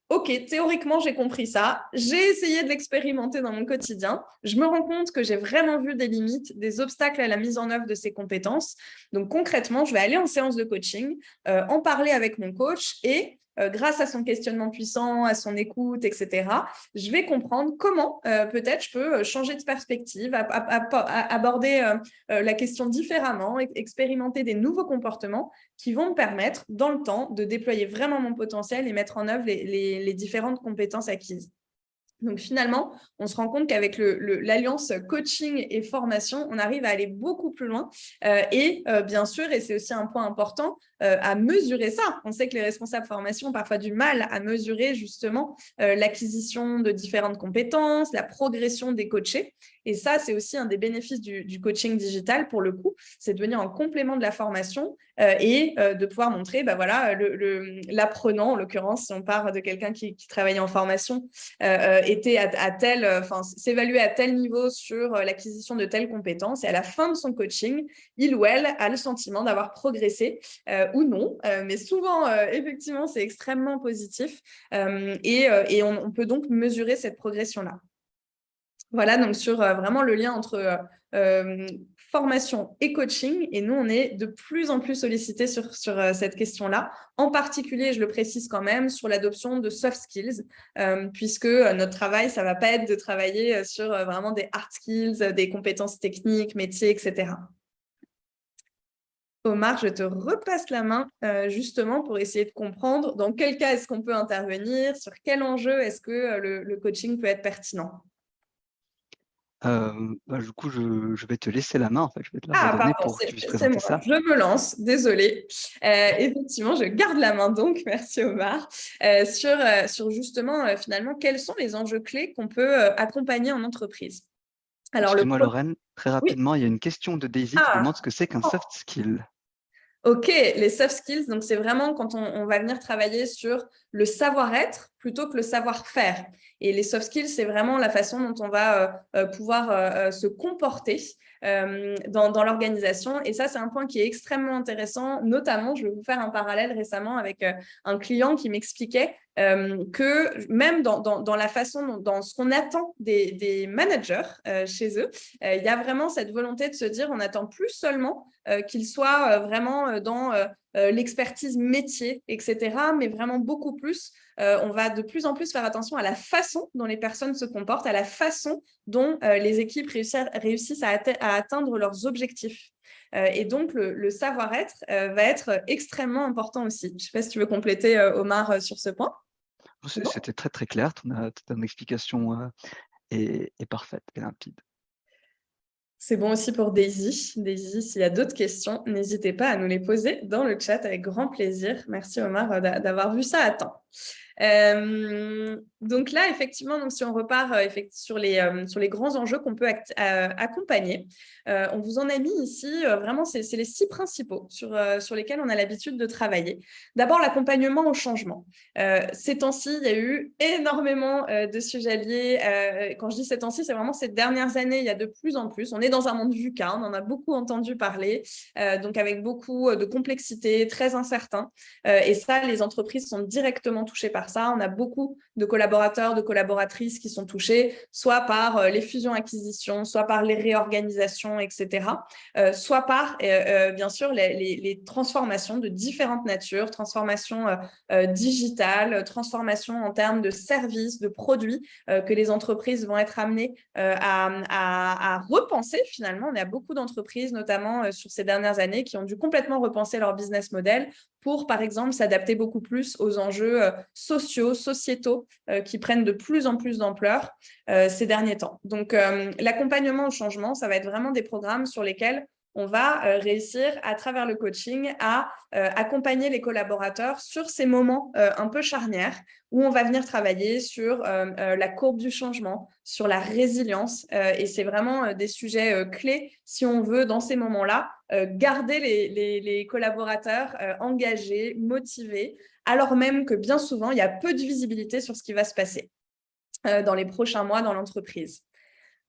ok, théoriquement, j'ai compris ça. J'ai essayé de l'expérimenter dans mon quotidien. Je me rends compte que j'ai vraiment vu des limites, des obstacles à la mise en œuvre de ces compétences. Donc, concrètement, je vais aller en séance de coaching, en parler avec mon coach et grâce à son questionnement puissant, à son écoute, etc., je vais comprendre comment peut-être je peux changer de perspective, aborder la question différemment, expérimenter des nouveaux comportements qui vont me permettre, dans le temps, de déployer vraiment mon potentiel et mettre en œuvre les différentes compétences acquises. Donc, finalement, on se rend compte qu'avec l'alliance coaching et formation, on arrive à aller beaucoup plus loin. Bien sûr, et c'est aussi un point important, à mesurer ça. On sait que les responsables formation ont parfois du mal à mesurer justement l'acquisition de différentes compétences, la progression des coachés. Et ça, c'est aussi un des bénéfices du coaching digital, pour le coup, c'est de venir en complément de la formation et de pouvoir montrer, l'apprenant, en l'occurrence, si on part de quelqu'un qui travaillait en formation, était s'évaluer à tel niveau sur l'acquisition de telles compétences, et à la fin de son coaching, il ou elle a le sentiment d'avoir progressé ou non, mais souvent, effectivement, c'est extrêmement positif et on peut donc mesurer cette progression-là. Voilà, donc sur vraiment le lien entre formation et coaching. Et nous, on est de plus en plus sollicités sur cette question-là. En particulier, je le précise quand même, sur l'adoption de soft skills, puisque notre travail, ça ne va pas être de travailler sur vraiment des hard skills, des compétences techniques, métiers, etc. Omar, je te repasse la main justement pour essayer de comprendre dans quel cas est-ce qu'on peut intervenir, sur quel enjeu est-ce que le coaching peut être pertinent. Du coup, je vais te laisser la main, en fait, je vais te la Ah, redonner pardon, pour que tu puisses c'est présenter moi. ça. Je me lance, désolée. Effectivement, je garde la main donc, merci Omar, sur justement, finalement, quels sont les enjeux clés qu'on peut accompagner en entreprise. Alors, Excuse-moi, Lorraine, très Oui. rapidement, il y a une question de Daisy qui demande ce que c'est qu'un soft skill. Ok, les soft skills, donc c'est vraiment quand on va venir travailler sur le savoir-être plutôt que le savoir-faire. Et les soft skills, c'est vraiment la façon dont on va pouvoir se comporter dans l'organisation. Et ça, c'est un point qui est extrêmement intéressant. Notamment, je vais vous faire un parallèle récemment avec un client qui m'expliquait que même dans la façon, dans ce qu'on attend des managers chez eux, il y a vraiment cette volonté de se dire, on n'attend plus seulement qu'ils soient vraiment dans l'expertise métier, etc., mais vraiment beaucoup plus. On va de plus en plus faire attention à la façon dont les personnes se comportent, à la façon dont les équipes réussissent à atteindre leurs objectifs. Et donc, le savoir-être va être extrêmement important aussi. Je ne sais pas si tu veux compléter, Omar, sur ce point. Bon. C'était très très clair, ton explication est parfaite et limpide. C'est bon aussi pour Daisy. Daisy, s'il y a d'autres questions, n'hésitez pas à nous les poser dans le chat avec grand plaisir. Merci Omar d'avoir vu ça à temps. Donc là, effectivement, donc si on repart sur les grands enjeux qu'on peut accompagner, on vous en a mis ici, vraiment, c'est les 6 principaux sur lesquels on a l'habitude de travailler. D'abord, l'accompagnement au changement. Ces temps-ci, il y a eu énormément de sujets liés. Quand je dis ces temps-ci, c'est vraiment ces dernières années, il y a de plus en plus. On est dans un monde VUCA, on en a beaucoup entendu parler, donc avec beaucoup de complexité, très incertain. Et ça, les entreprises sont directement touchées par ça. On a beaucoup de collaborateurs collaborateurs, de collaboratrices qui sont touchés, soit par les fusions-acquisitions, soit par les réorganisations, etc., soit par, bien sûr, les transformations de différentes natures, transformations digitales, transformations en termes de services, de produits que les entreprises vont être amenées à repenser finalement. On a beaucoup d'entreprises, notamment sur ces dernières années, qui ont dû complètement repenser leur business model pour, par exemple, s'adapter beaucoup plus aux enjeux sociaux, sociétaux qui prennent de plus en plus d'ampleur ces derniers temps. Donc, l'accompagnement au changement, ça va être vraiment des programmes sur lesquels on va réussir à travers le coaching à accompagner les collaborateurs sur ces moments un peu charnières où on va venir travailler sur la courbe du changement, sur la résilience et c'est vraiment des sujets clés si on veut dans ces moments-là garder les collaborateurs engagés, motivés, alors même que bien souvent il y a peu de visibilité sur ce qui va se passer dans les prochains mois dans l'entreprise.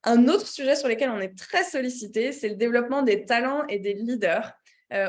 Un autre sujet sur lequel on est très sollicité, c'est le développement des talents et des leaders.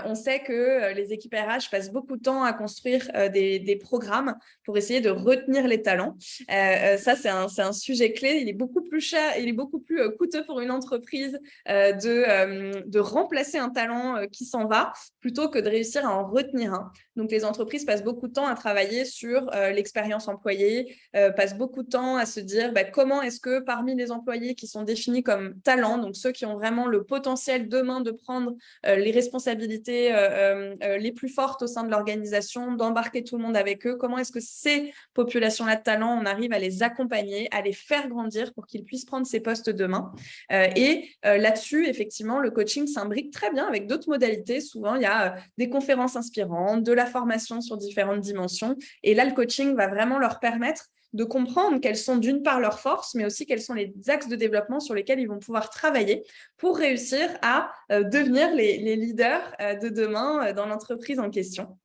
On sait que les équipes RH passent beaucoup de temps à construire des programmes pour essayer de retenir les talents. Ça, c'est un sujet clé. Il est beaucoup plus cher, il est beaucoup plus coûteux pour une entreprise de remplacer un talent qui s'en va plutôt que de réussir à en retenir un. Donc, les entreprises passent beaucoup de temps à travailler sur l'expérience employée, passent beaucoup de temps à se dire comment est-ce que parmi les employés qui sont définis comme talents, donc ceux qui ont vraiment le potentiel demain de prendre les responsabilités les plus fortes au sein de l'organisation, d'embarquer tout le monde avec eux, comment est-ce que ces populations-là de talents, on arrive à les accompagner, à les faire grandir pour qu'ils puissent prendre ces postes demain. Là-dessus, effectivement, le coaching s'imbrique très bien avec d'autres modalités. Souvent, il y a des conférences inspirantes, de la formation sur différentes dimensions. Et là, le coaching va vraiment leur permettre de comprendre quelles sont d'une part leurs forces, mais aussi quels sont les axes de développement sur lesquels ils vont pouvoir travailler pour réussir à devenir les leaders de demain dans l'entreprise en question.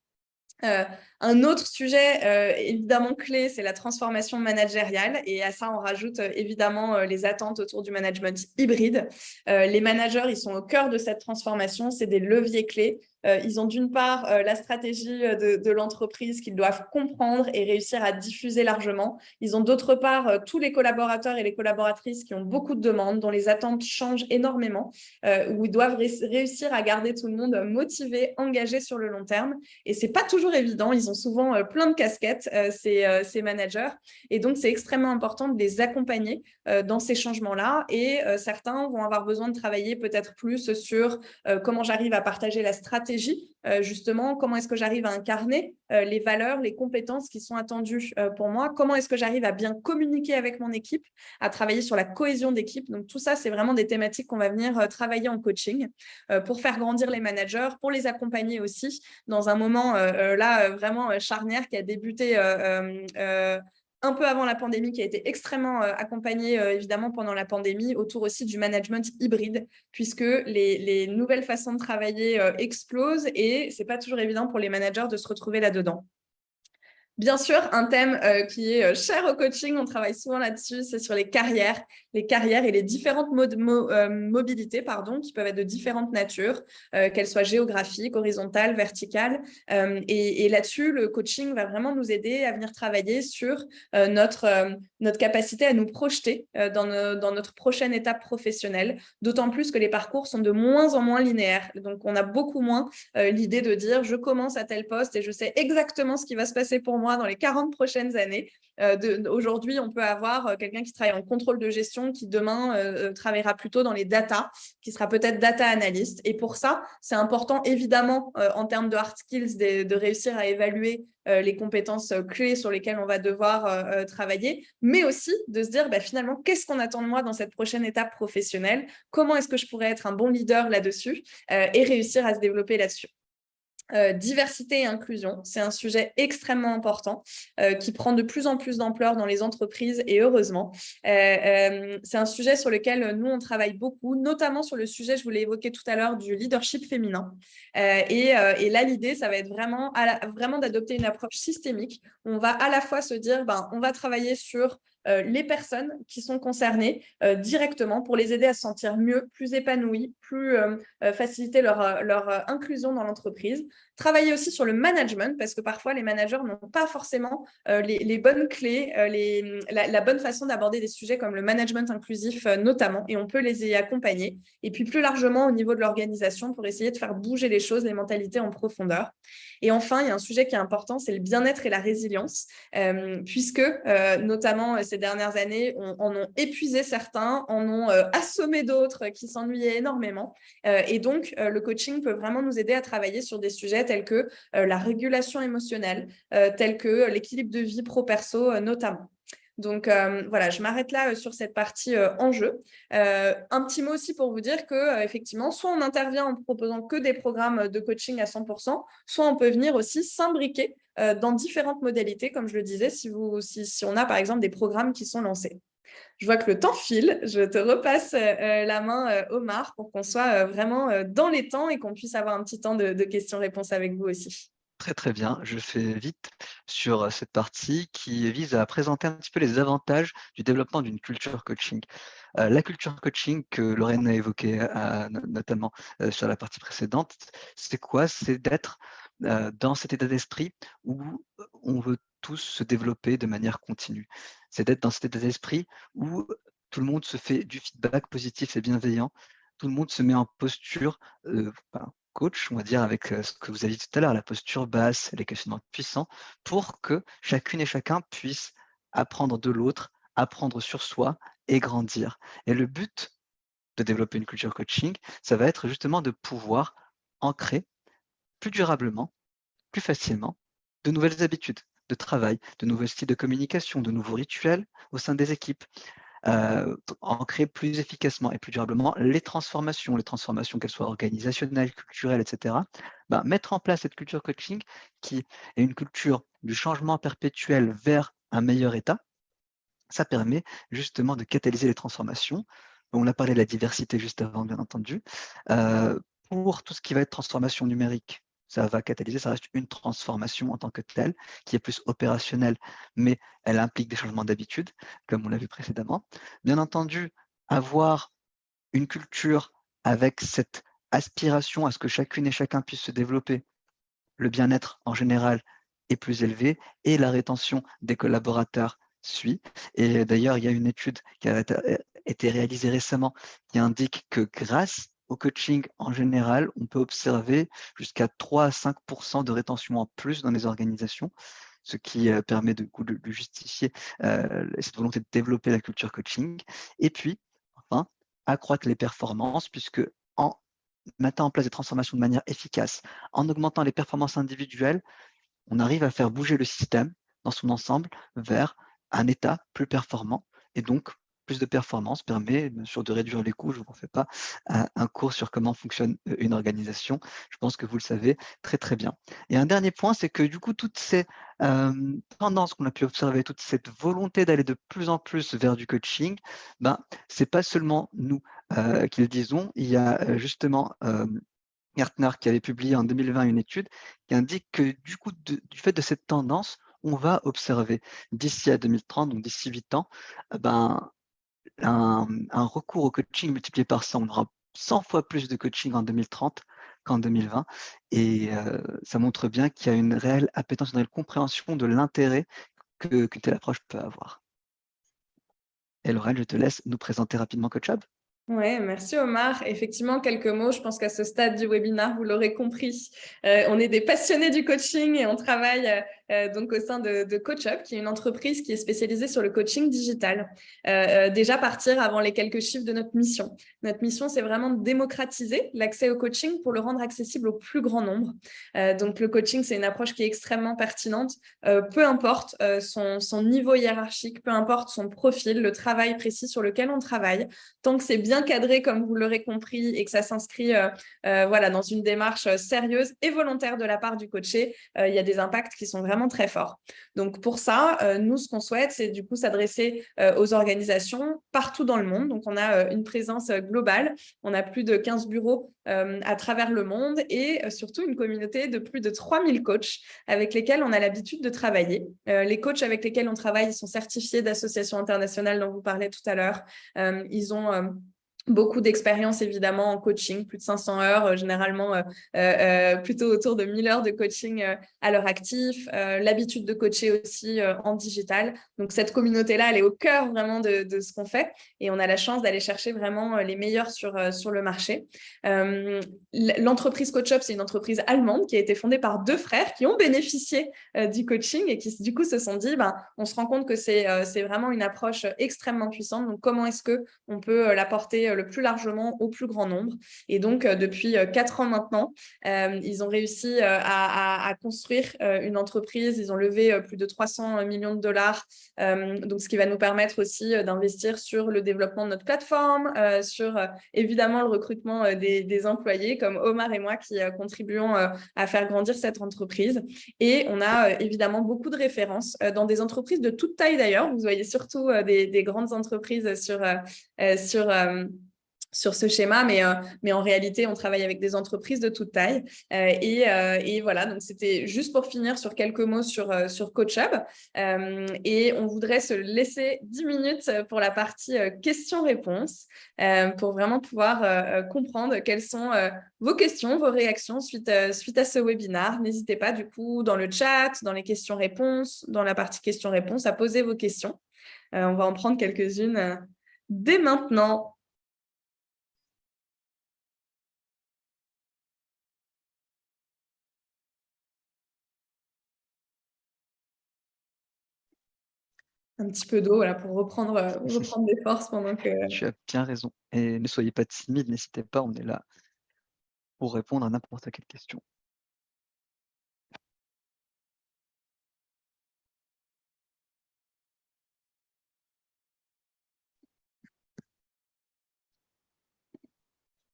Un autre sujet évidemment clé, c'est la transformation managériale et à ça, on rajoute évidemment les attentes autour du management hybride. Les managers, ils sont au cœur de cette transformation, c'est des leviers clés. Ils ont d'une part la stratégie de l'entreprise qu'ils doivent comprendre et réussir à diffuser largement. Ils ont d'autre part tous les collaborateurs et les collaboratrices qui ont beaucoup de demandes, dont les attentes changent énormément, où ils doivent réussir à garder tout le monde motivé, engagé sur le long terme. Et ce n'est pas toujours évident. Ils ont souvent plein de casquettes, ces managers. Et donc, c'est extrêmement important de les accompagner dans ces changements-là. Et certains vont avoir besoin de travailler peut-être plus sur comment j'arrive à partager la stratégie, justement, comment est-ce que j'arrive à incarner les valeurs, les compétences qui sont attendues pour moi, comment est-ce que j'arrive à bien communiquer avec mon équipe, à travailler sur la cohésion d'équipe. Donc, tout ça, c'est vraiment des thématiques qu'on va venir travailler en coaching pour faire grandir les managers, pour les accompagner aussi dans un moment vraiment charnière qui a débuté un peu avant la pandémie, qui a été extrêmement accompagné évidemment pendant la pandémie, autour aussi du management hybride, puisque les nouvelles façons de travailler explosent et ce n'est pas toujours évident pour les managers de se retrouver là-dedans. Bien sûr, un thème qui est cher au coaching, on travaille souvent là-dessus, c'est sur les carrières et les différentes mobilités qui peuvent être de différentes natures, qu'elles soient géographiques, horizontales, verticales. Et là-dessus, le coaching va vraiment nous aider à venir travailler sur notre capacité à nous projeter dans notre prochaine étape professionnelle, d'autant plus que les parcours sont de moins en moins linéaires. Donc, on a beaucoup moins l'idée de dire « je commence à tel poste et je sais exactement ce qui va se passer pour moi dans les 40 prochaines années ». Aujourd'hui, on peut avoir quelqu'un qui travaille en contrôle de gestion qui demain travaillera plutôt dans les data, qui sera peut-être data analyst. Et pour ça, c'est important évidemment en termes de hard skills de réussir à évaluer les compétences clés sur lesquelles on va devoir travailler, mais aussi de se dire finalement, qu'est-ce qu'on attend de moi dans cette prochaine étape professionnelle? Comment est-ce que je pourrais être un bon leader là-dessus et réussir à se développer là-dessus? Diversité et inclusion, c'est un sujet extrêmement important qui prend de plus en plus d'ampleur dans les entreprises et heureusement. C'est un sujet sur lequel nous, on travaille beaucoup, notamment sur le sujet, je vous l'ai évoqué tout à l'heure, du leadership féminin. Et là, l'idée, ça va être vraiment d'adopter une approche systémique. On va à la fois se dire, on va travailler sur les personnes qui sont concernées directement pour les aider à se sentir mieux, plus épanouies, plus faciliter leur inclusion dans l'entreprise. Travailler aussi sur le management, parce que parfois, les managers n'ont pas forcément les bonnes clés, la bonne façon d'aborder des sujets comme le management inclusif notamment, et on peut les y accompagner. Et puis plus largement au niveau de l'organisation pour essayer de faire bouger les choses, les mentalités en profondeur. Et enfin, il y a un sujet qui est important, c'est le bien-être et la résilience, puisque notamment ces dernières années, en ont épuisé certains, en ont assommé d'autres qui s'ennuyaient énormément. Et donc, le coaching peut vraiment nous aider à travailler sur des sujets tels que la régulation émotionnelle, tels que l'équilibre de vie pro-perso notamment. Donc, voilà, je m'arrête là sur cette partie enjeu. Un petit mot aussi pour vous dire que, effectivement, soit on intervient en proposant que des programmes de coaching à 100%, soit on peut venir aussi s'imbriquer dans différentes modalités, comme je le disais, si on a par exemple des programmes qui sont lancés. Je vois que le temps file. Je te repasse la main, Omar, pour qu'on soit vraiment dans les temps et qu'on puisse avoir un petit temps de questions-réponses avec vous aussi. Très, très bien. Je fais vite sur cette partie qui vise à présenter un petit peu les avantages du développement d'une culture coaching. La culture coaching que Lorraine a évoquée notamment sur la partie précédente, c'est quoi? C'est d'être dans cet état d'esprit où on veut tous se développer de manière continue. C'est d'être dans cet état d'esprit où tout le monde se fait du feedback positif et bienveillant. Tout le monde se met en posture coach, on va dire, avec ce que vous avez dit tout à l'heure, la posture basse, les questionnements puissants, pour que chacune et chacun puisse apprendre de l'autre, apprendre sur soi et grandir. Et le but de développer une culture coaching, ça va être justement de pouvoir ancrer plus durablement, plus facilement, de nouvelles habitudes de travail, de nouveaux styles de communication, de nouveaux rituels au sein des équipes, ancrer plus efficacement et plus durablement les transformations qu'elles soient organisationnelles, culturelles, etc. Mettre en place cette culture coaching qui est une culture du changement perpétuel vers un meilleur état, ça permet justement de catalyser les transformations. On a parlé de la diversité juste avant, bien entendu. Pour tout ce qui va être transformation numérique, ça va catalyser, ça reste une transformation en tant que telle, qui est plus opérationnelle, mais elle implique des changements d'habitude, comme on l'a vu précédemment. Bien entendu, avoir une culture avec cette aspiration à ce que chacune et chacun puisse se développer, le bien-être en général est plus élevé et la rétention des collaborateurs suit. Et d'ailleurs, il y a une étude qui a été réalisée récemment qui indique que grâce au coaching en général, on peut observer jusqu'à 3 à 5% de rétention en plus dans les organisations, ce qui permet de justifier cette volonté de développer la culture coaching. Et puis, enfin, accroître les performances, puisque en mettant en place des transformations de manière efficace, en augmentant les performances individuelles, on arrive à faire bouger le système dans son ensemble vers un état plus performant. Et donc, plus de performance permet bien sûr de réduire les coûts. Je ne vous refais pas un cours sur comment fonctionne une organisation. Je pense que vous le savez très très bien. Et un dernier point, c'est que du coup, toutes ces tendances qu'on a pu observer, toute cette volonté d'aller de plus en plus vers du coaching, ce n'est pas seulement nous qui le disons. Il y a justement Gartner qui avait publié en 2020 une étude qui indique que du coup, du fait de cette tendance, on va observer d'ici à 2030, donc d'ici 8 ans, un recours au coaching multiplié par 100. On aura 100 fois plus de coaching en 2030 qu'en 2020. Et ça montre bien qu'il y a une réelle appétence, une réelle compréhension de l'intérêt qu'une telle approche peut avoir. Et Laurel, je te laisse nous présenter rapidement CoachHub. Oui, merci Omar. Effectivement, quelques mots. Je pense qu'à ce stade du webinaire, vous l'aurez compris, on est des passionnés du coaching et on travaille donc au sein de CoachUp, qui est une entreprise qui est spécialisée sur le coaching digital. Déjà partir avant les quelques chiffres de notre mission. Notre mission, c'est vraiment de démocratiser l'accès au coaching pour le rendre accessible au plus grand nombre. Donc le coaching, c'est une approche qui est extrêmement pertinente, peu importe son niveau hiérarchique, peu importe son profil, le travail précis sur lequel on travaille, tant que c'est bien cadré, comme vous l'aurez compris, et que ça s'inscrit dans une démarche sérieuse et volontaire de la part du coaché, il y a des impacts qui sont vraiment très forts. Donc, pour ça, nous, ce qu'on souhaite, c'est du coup s'adresser aux organisations partout dans le monde. Donc, on a une présence globale. On a plus de 15 bureaux à travers le monde et surtout une communauté de plus de 3000 coachs avec lesquels on a l'habitude de travailler. Les coachs avec lesquels on travaille, ils sont certifiés d'associations internationales dont vous parlez tout à l'heure. Ils ont Beaucoup d'expérience, évidemment, en coaching, plus de 500 heures, généralement plutôt autour de 1000 heures de coaching à leur actif, l'habitude de coacher aussi en digital. Donc, cette communauté-là, elle est au cœur vraiment de ce qu'on fait et on a la chance d'aller chercher vraiment les meilleurs sur le marché. L'entreprise CoachUp, c'est une entreprise allemande qui a été fondée par 2 frères qui ont bénéficié du coaching et qui, du coup, se sont dit, on se rend compte que c'est vraiment une approche extrêmement puissante. Donc, comment est-ce qu'on peut l'apporter le plus largement au plus grand nombre. Et donc, depuis 4 ans maintenant, ils ont réussi à construire une entreprise. Ils ont levé plus de 300 millions de dollars. Donc, ce qui va nous permettre aussi d'investir sur le développement de notre plateforme, sur évidemment le recrutement des employés comme Omar et moi qui contribuons à faire grandir cette entreprise. Et on a évidemment beaucoup de références dans des entreprises de toute taille d'ailleurs. Vous voyez surtout des grandes entreprises sur ce schéma, mais en réalité, on travaille avec des entreprises de toute taille. Et voilà, donc c'était juste pour finir sur quelques mots sur CoachUp. Et on voudrait se laisser 10 minutes pour la partie questions-réponses, pour vraiment pouvoir comprendre quelles sont vos questions, vos réactions suite à ce webinaire. N'hésitez pas, du coup, dans le chat, dans les questions-réponses, dans la partie questions-réponses, à poser vos questions. On va en prendre quelques-unes dès maintenant. Un petit peu d'eau voilà, pour reprendre des forces pendant que... Tu as bien raison et ne soyez pas timide, n'hésitez pas, on est là pour répondre à n'importe quelle question.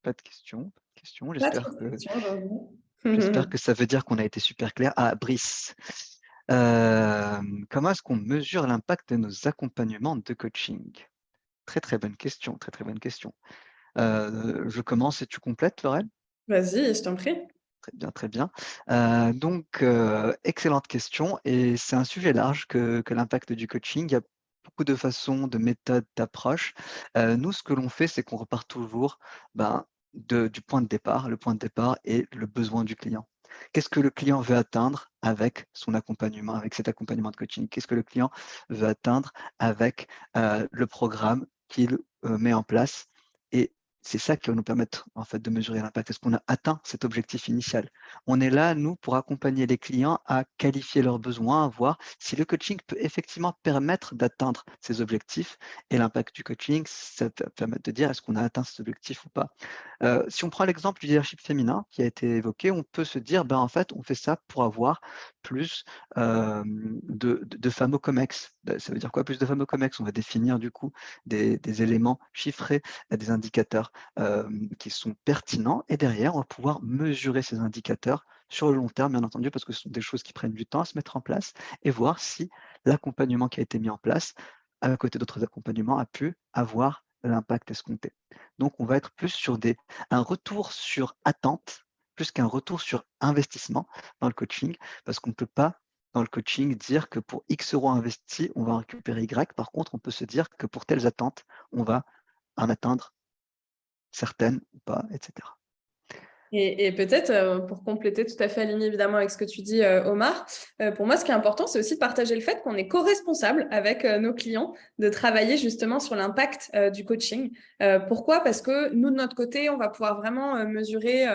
Pas de questions, Pas trop de questions aujourd'hui. j'espère que ça veut dire qu'on a été super clair. Ah, Brice, comment est-ce qu'on mesure l'impact de nos accompagnements de coaching? Très, très bonne question, très, très bonne question. Je commence et tu complètes, Laurel? Vas-y, je t'en prie. Très bien, très bien. Donc, excellente question et c'est un sujet large que l'impact du coaching. Il y a beaucoup de façons, de méthodes, d'approches. Nous, ce que l'on fait, c'est qu'on repart toujours du point de départ. Le point de départ est le besoin du client. Qu'est-ce que le client veut atteindre avec son accompagnement, avec cet accompagnement de coaching? Qu'est-ce que le client veut atteindre avec le programme qu'il met en place? Et c'est ça qui va nous permettre en fait de mesurer l'impact. Est-ce qu'on a atteint cet objectif initial? On est là, nous, pour accompagner les clients à qualifier leurs besoins, à voir si le coaching peut effectivement permettre d'atteindre ces objectifs. Et l'impact du coaching, ça va permettre de dire est-ce qu'on a atteint cet objectif ou pas. Si on prend l'exemple du leadership féminin qui a été évoqué, on peut se dire, en fait, on fait ça pour avoir plus de femmes au COMEX. Ça veut dire quoi, plus de femmes au COMEX? On va définir du coup des éléments chiffrés, des indicateurs qui sont pertinents et derrière, on va pouvoir mesurer ces indicateurs sur le long terme, bien entendu, parce que ce sont des choses qui prennent du temps à se mettre en place et voir si l'accompagnement qui a été mis en place, à côté d'autres accompagnements, a pu avoir l'impact escompté. Donc, on va être plus sur un retour sur attente, plus qu'un retour sur investissement dans le coaching, parce qu'on ne peut pas, dans le coaching, dire que pour X euros investis, on va récupérer Y. Par contre, on peut se dire que pour telles attentes, on va en atteindre certaines ou pas, etc. Et peut-être, pour compléter, tout à fait aligné évidemment avec ce que tu dis, Omar, pour moi, ce qui est important, c'est aussi de partager le fait qu'on est co-responsable avec nos clients de travailler justement sur l'impact du coaching. Pourquoi? Parce que nous, de notre côté, on va pouvoir vraiment mesurer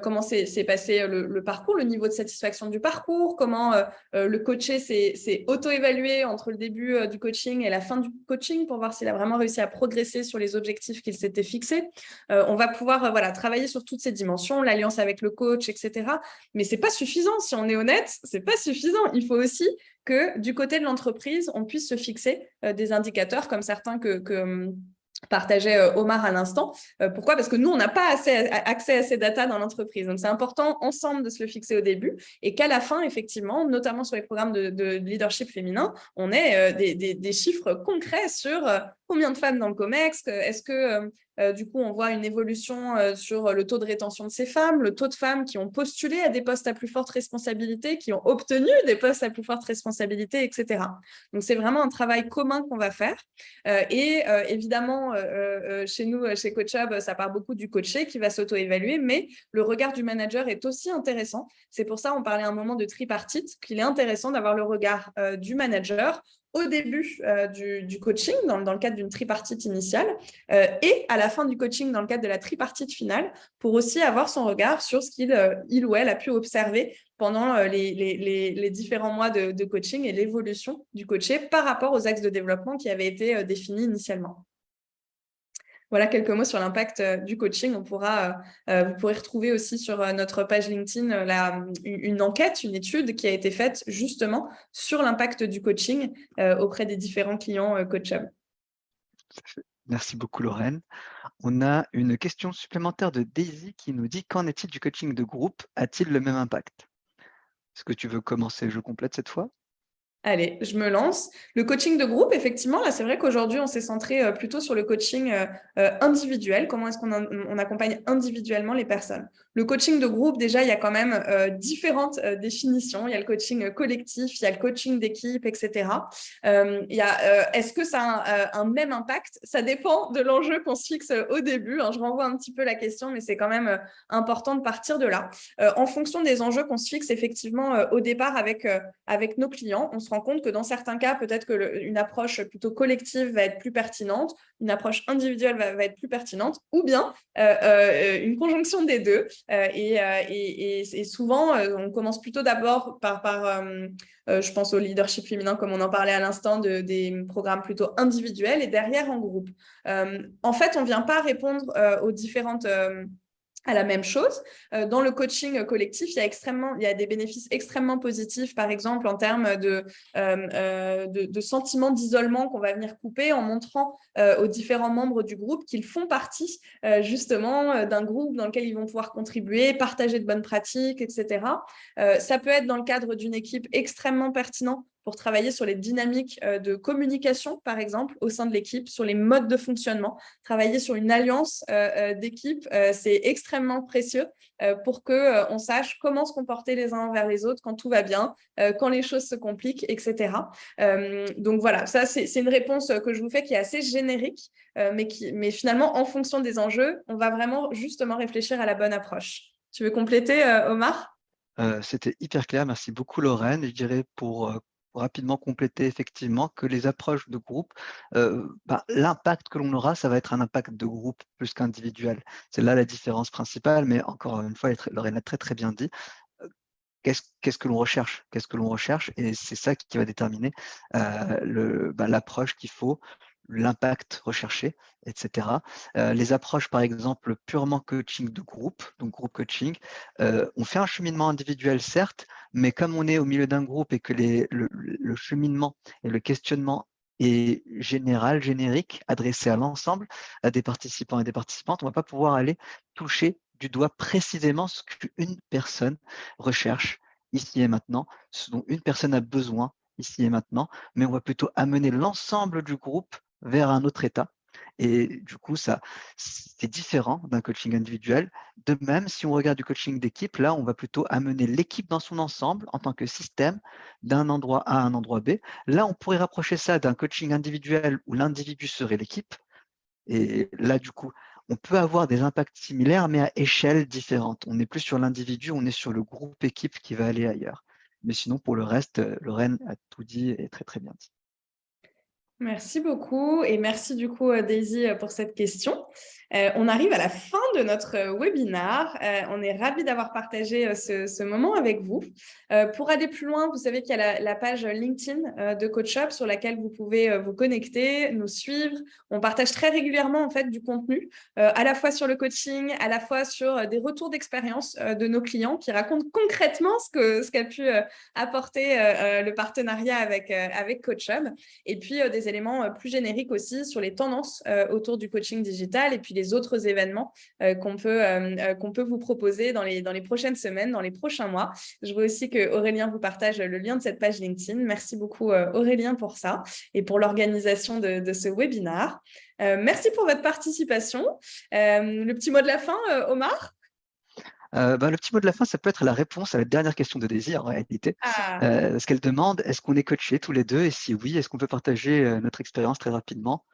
comment s'est passé le parcours, le niveau de satisfaction du parcours, comment le coaché s'est auto-évalué entre le début du coaching et la fin du coaching pour voir s'il a vraiment réussi à progresser sur les objectifs qu'il s'était fixés. On va pouvoir voilà, travailler sur toutes ces dimensions, l'alliance avec le coach, etc. Mais ce n'est pas suffisant, si on est honnête, ce n'est pas suffisant. Il faut aussi que du côté de l'entreprise, on puisse se fixer des indicateurs comme certains que partageait Omar à l'instant. Pourquoi? Parce que nous, on n'a pas accès à ces datas dans l'entreprise. Donc, c'est important ensemble de se le fixer au début et qu'à la fin, effectivement, notamment sur les programmes de leadership féminin, on ait des chiffres concrets sur combien de femmes dans le COMEX? Est-ce que du coup, on voit une évolution sur le taux de rétention de ces femmes, le taux de femmes qui ont postulé à des postes à plus forte responsabilité, qui ont obtenu des postes à plus forte responsabilité, etc. Donc, c'est vraiment un travail commun qu'on va faire. Évidemment, chez nous, chez CoachHub, ça part beaucoup du coaché qui va s'auto-évaluer, mais le regard du manager est aussi intéressant. C'est pour ça, on parlait un moment de tripartite, qu'il est intéressant d'avoir le regard du manager au début du coaching, dans le cadre d'une tripartite initiale, et à la fin du coaching, dans le cadre de la tripartite finale, pour aussi avoir son regard sur ce qu'il ou elle a pu observer pendant les différents mois de coaching et l'évolution du coaché par rapport aux axes de développement qui avaient été définis initialement. Voilà quelques mots sur l'impact du coaching. Vous pourrez retrouver aussi sur notre page LinkedIn une enquête, une étude qui a été faite justement sur l'impact du coaching auprès des différents clients CoachHub. Merci beaucoup, Lorraine. On a une question supplémentaire de Daisy qui nous dit: qu'en est-il du coaching de groupe? A-t-il le même impact? Est-ce que tu veux commencer? Je complète cette fois. Allez, je me lance. Le coaching de groupe, effectivement, là, c'est vrai qu'aujourd'hui, on s'est centré plutôt sur le coaching individuel. Comment est-ce qu'on accompagne individuellement les personnes? Le coaching de groupe, déjà, il y a quand même différentes définitions. Il y a le coaching collectif, il y a le coaching d'équipe, etc. Est-ce que ça a un même impact? Ça dépend de l'enjeu qu'on se fixe au début. Je renvoie un petit peu la question, mais c'est quand même important de partir de là. En fonction des enjeux qu'on se fixe, effectivement, au départ avec nos clients, on se rend compte que dans certains cas, peut-être qu'une approche plutôt collective va être plus pertinente, une approche individuelle va être plus pertinente, ou bien une conjonction des deux. Et souvent, on commence plutôt d'abord par je pense au leadership féminin, comme on en parlait à l'instant, des programmes plutôt individuels et derrière en groupe. En fait, on ne vient pas répondre aux différentes... à la même chose. Dans le coaching collectif, il y a des bénéfices extrêmement positifs, par exemple, en termes de sentiments d'isolement qu'on va venir couper en montrant aux différents membres du groupe qu'ils font partie justement d'un groupe dans lequel ils vont pouvoir contribuer, partager de bonnes pratiques, etc. Ça peut être dans le cadre d'une équipe extrêmement pertinent pour travailler sur les dynamiques de communication, par exemple, au sein de l'équipe, sur les modes de fonctionnement. Travailler sur une alliance d'équipe, c'est extrêmement précieux pour qu'on sache comment se comporter les uns envers les autres quand tout va bien, quand les choses se compliquent, etc. Donc voilà, ça, c'est une réponse que je vous fais qui est assez générique, mais finalement, en fonction des enjeux, on va vraiment justement réfléchir à la bonne approche. Tu veux compléter, Omar? C'était hyper clair. Merci beaucoup, Lorraine. Je dirais pour rapidement compléter effectivement que les approches de groupe, l'impact que l'on aura, ça va être un impact de groupe plus qu'individuel. C'est là la différence principale, mais encore une fois, Lorraine l'a très très bien dit. Qu'est-ce que l'on recherche? Qu'est-ce que l'on recherche? Et c'est ça qui va déterminer l'approche qu'il faut, l'impact recherché, etc. Les approches, par exemple, purement coaching de groupe, donc groupe coaching, on fait un cheminement individuel, certes, mais comme on est au milieu d'un groupe et que le cheminement et le questionnement est général, générique, adressé à l'ensemble, à des participants et des participantes, on ne va pas pouvoir aller toucher du doigt précisément ce qu'une personne recherche ici et maintenant, ce dont une personne a besoin ici et maintenant, mais on va plutôt amener l'ensemble du groupe vers un autre état. Et du coup, ça, c'est différent d'un coaching individuel. De même, si on regarde du coaching d'équipe, là, on va plutôt amener l'équipe dans son ensemble en tant que système d'un endroit A à un endroit B. Là, on pourrait rapprocher ça d'un coaching individuel où l'individu serait l'équipe. Et là, du coup, on peut avoir des impacts similaires, mais à échelle différente. On n'est plus sur l'individu, on est sur le groupe équipe qui va aller ailleurs. Mais sinon, pour le reste, Lorraine a tout dit et très, très bien dit. Merci beaucoup et merci du coup Daisy pour cette question. On arrive à la fin de notre webinaire. On est ravis d'avoir partagé ce moment avec vous. Pour aller plus loin, vous savez qu'il y a la page LinkedIn de CoachHub sur laquelle vous pouvez vous connecter, nous suivre. On partage très régulièrement en fait du contenu, à la fois sur le coaching, à la fois sur des retours d'expérience de nos clients qui racontent concrètement ce qu'a pu apporter le partenariat avec CoachHub. Et puis des des éléments plus génériques aussi sur les tendances autour du coaching digital et puis les autres événements qu'on peut vous proposer dans les prochaines semaines, dans les prochains mois. Je vois aussi que Aurélien vous partage le lien de cette page LinkedIn. Merci beaucoup Aurélien pour ça et pour l'organisation de ce webinaire. Merci pour votre participation. Le petit mot de la fin, Omar? Le petit mot de la fin, ça peut être la réponse à la dernière question de Daisy en réalité. Ce qu'elle demande, est-ce qu'on est coachés tous les deux? Et si oui, est-ce qu'on peut partager notre expérience très rapidement?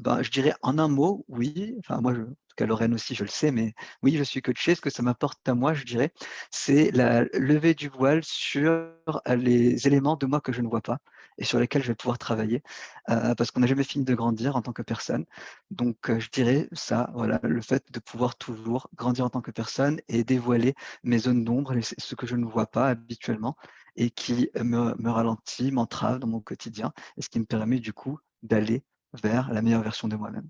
Je dirais en un mot, oui. Enfin, moi, en tout cas, Lorraine aussi, je le sais, mais oui, je suis coaché. Ce que ça m'apporte à moi, je dirais, c'est la levée du voile sur les éléments de moi que je ne vois pas et sur lesquels je vais pouvoir travailler, parce qu'on n'a jamais fini de grandir en tant que personne. Donc, je dirais ça, voilà, le fait de pouvoir toujours grandir en tant que personne et dévoiler mes zones d'ombre, ce que je ne vois pas habituellement et qui me ralentit, m'entrave dans mon quotidien et ce qui me permet du coup d'aller vers la meilleure version de moi-même.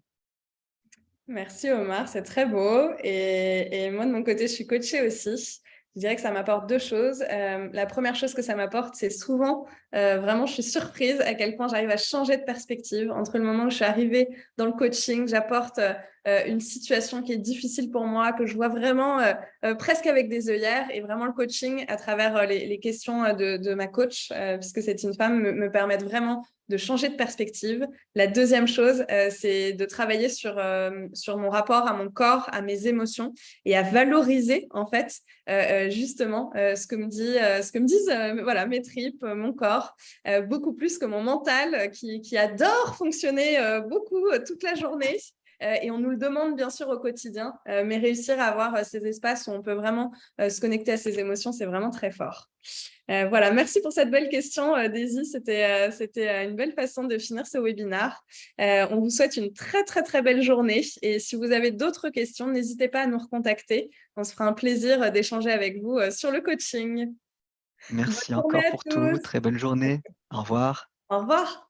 Merci Omar, c'est très beau. Et moi, de mon côté, je suis coachée aussi. Je dirais que ça m'apporte deux choses. La première chose que ça m'apporte, c'est souvent, vraiment, je suis surprise à quel point j'arrive à changer de perspective. Entre le moment où je suis arrivée dans le coaching, j'apporte une situation qui est difficile pour moi, que je vois vraiment presque avec des œillères. Et vraiment, le coaching, à travers les questions de ma coach, puisque c'est une femme, me permettent vraiment de changer de perspective. La deuxième chose, c'est de travailler sur mon rapport à mon corps, à mes émotions et à valoriser en fait justement ce que me disent voilà, mes tripes, mon corps, beaucoup plus que mon mental qui adore fonctionner beaucoup toute la journée. Et on nous le demande bien sûr au quotidien, mais réussir à avoir ces espaces où on peut vraiment se connecter à ses émotions, c'est vraiment très fort. Voilà, merci pour cette belle question, Daisy. C'était une belle façon de finir ce webinaire. On vous souhaite une très, très, très belle journée. Et si vous avez d'autres questions, n'hésitez pas à nous recontacter. On se fera un plaisir d'échanger avec vous sur le coaching. Bonne Merci journée encore à pour tout. tous. Très bonne journée. Au revoir. Au revoir.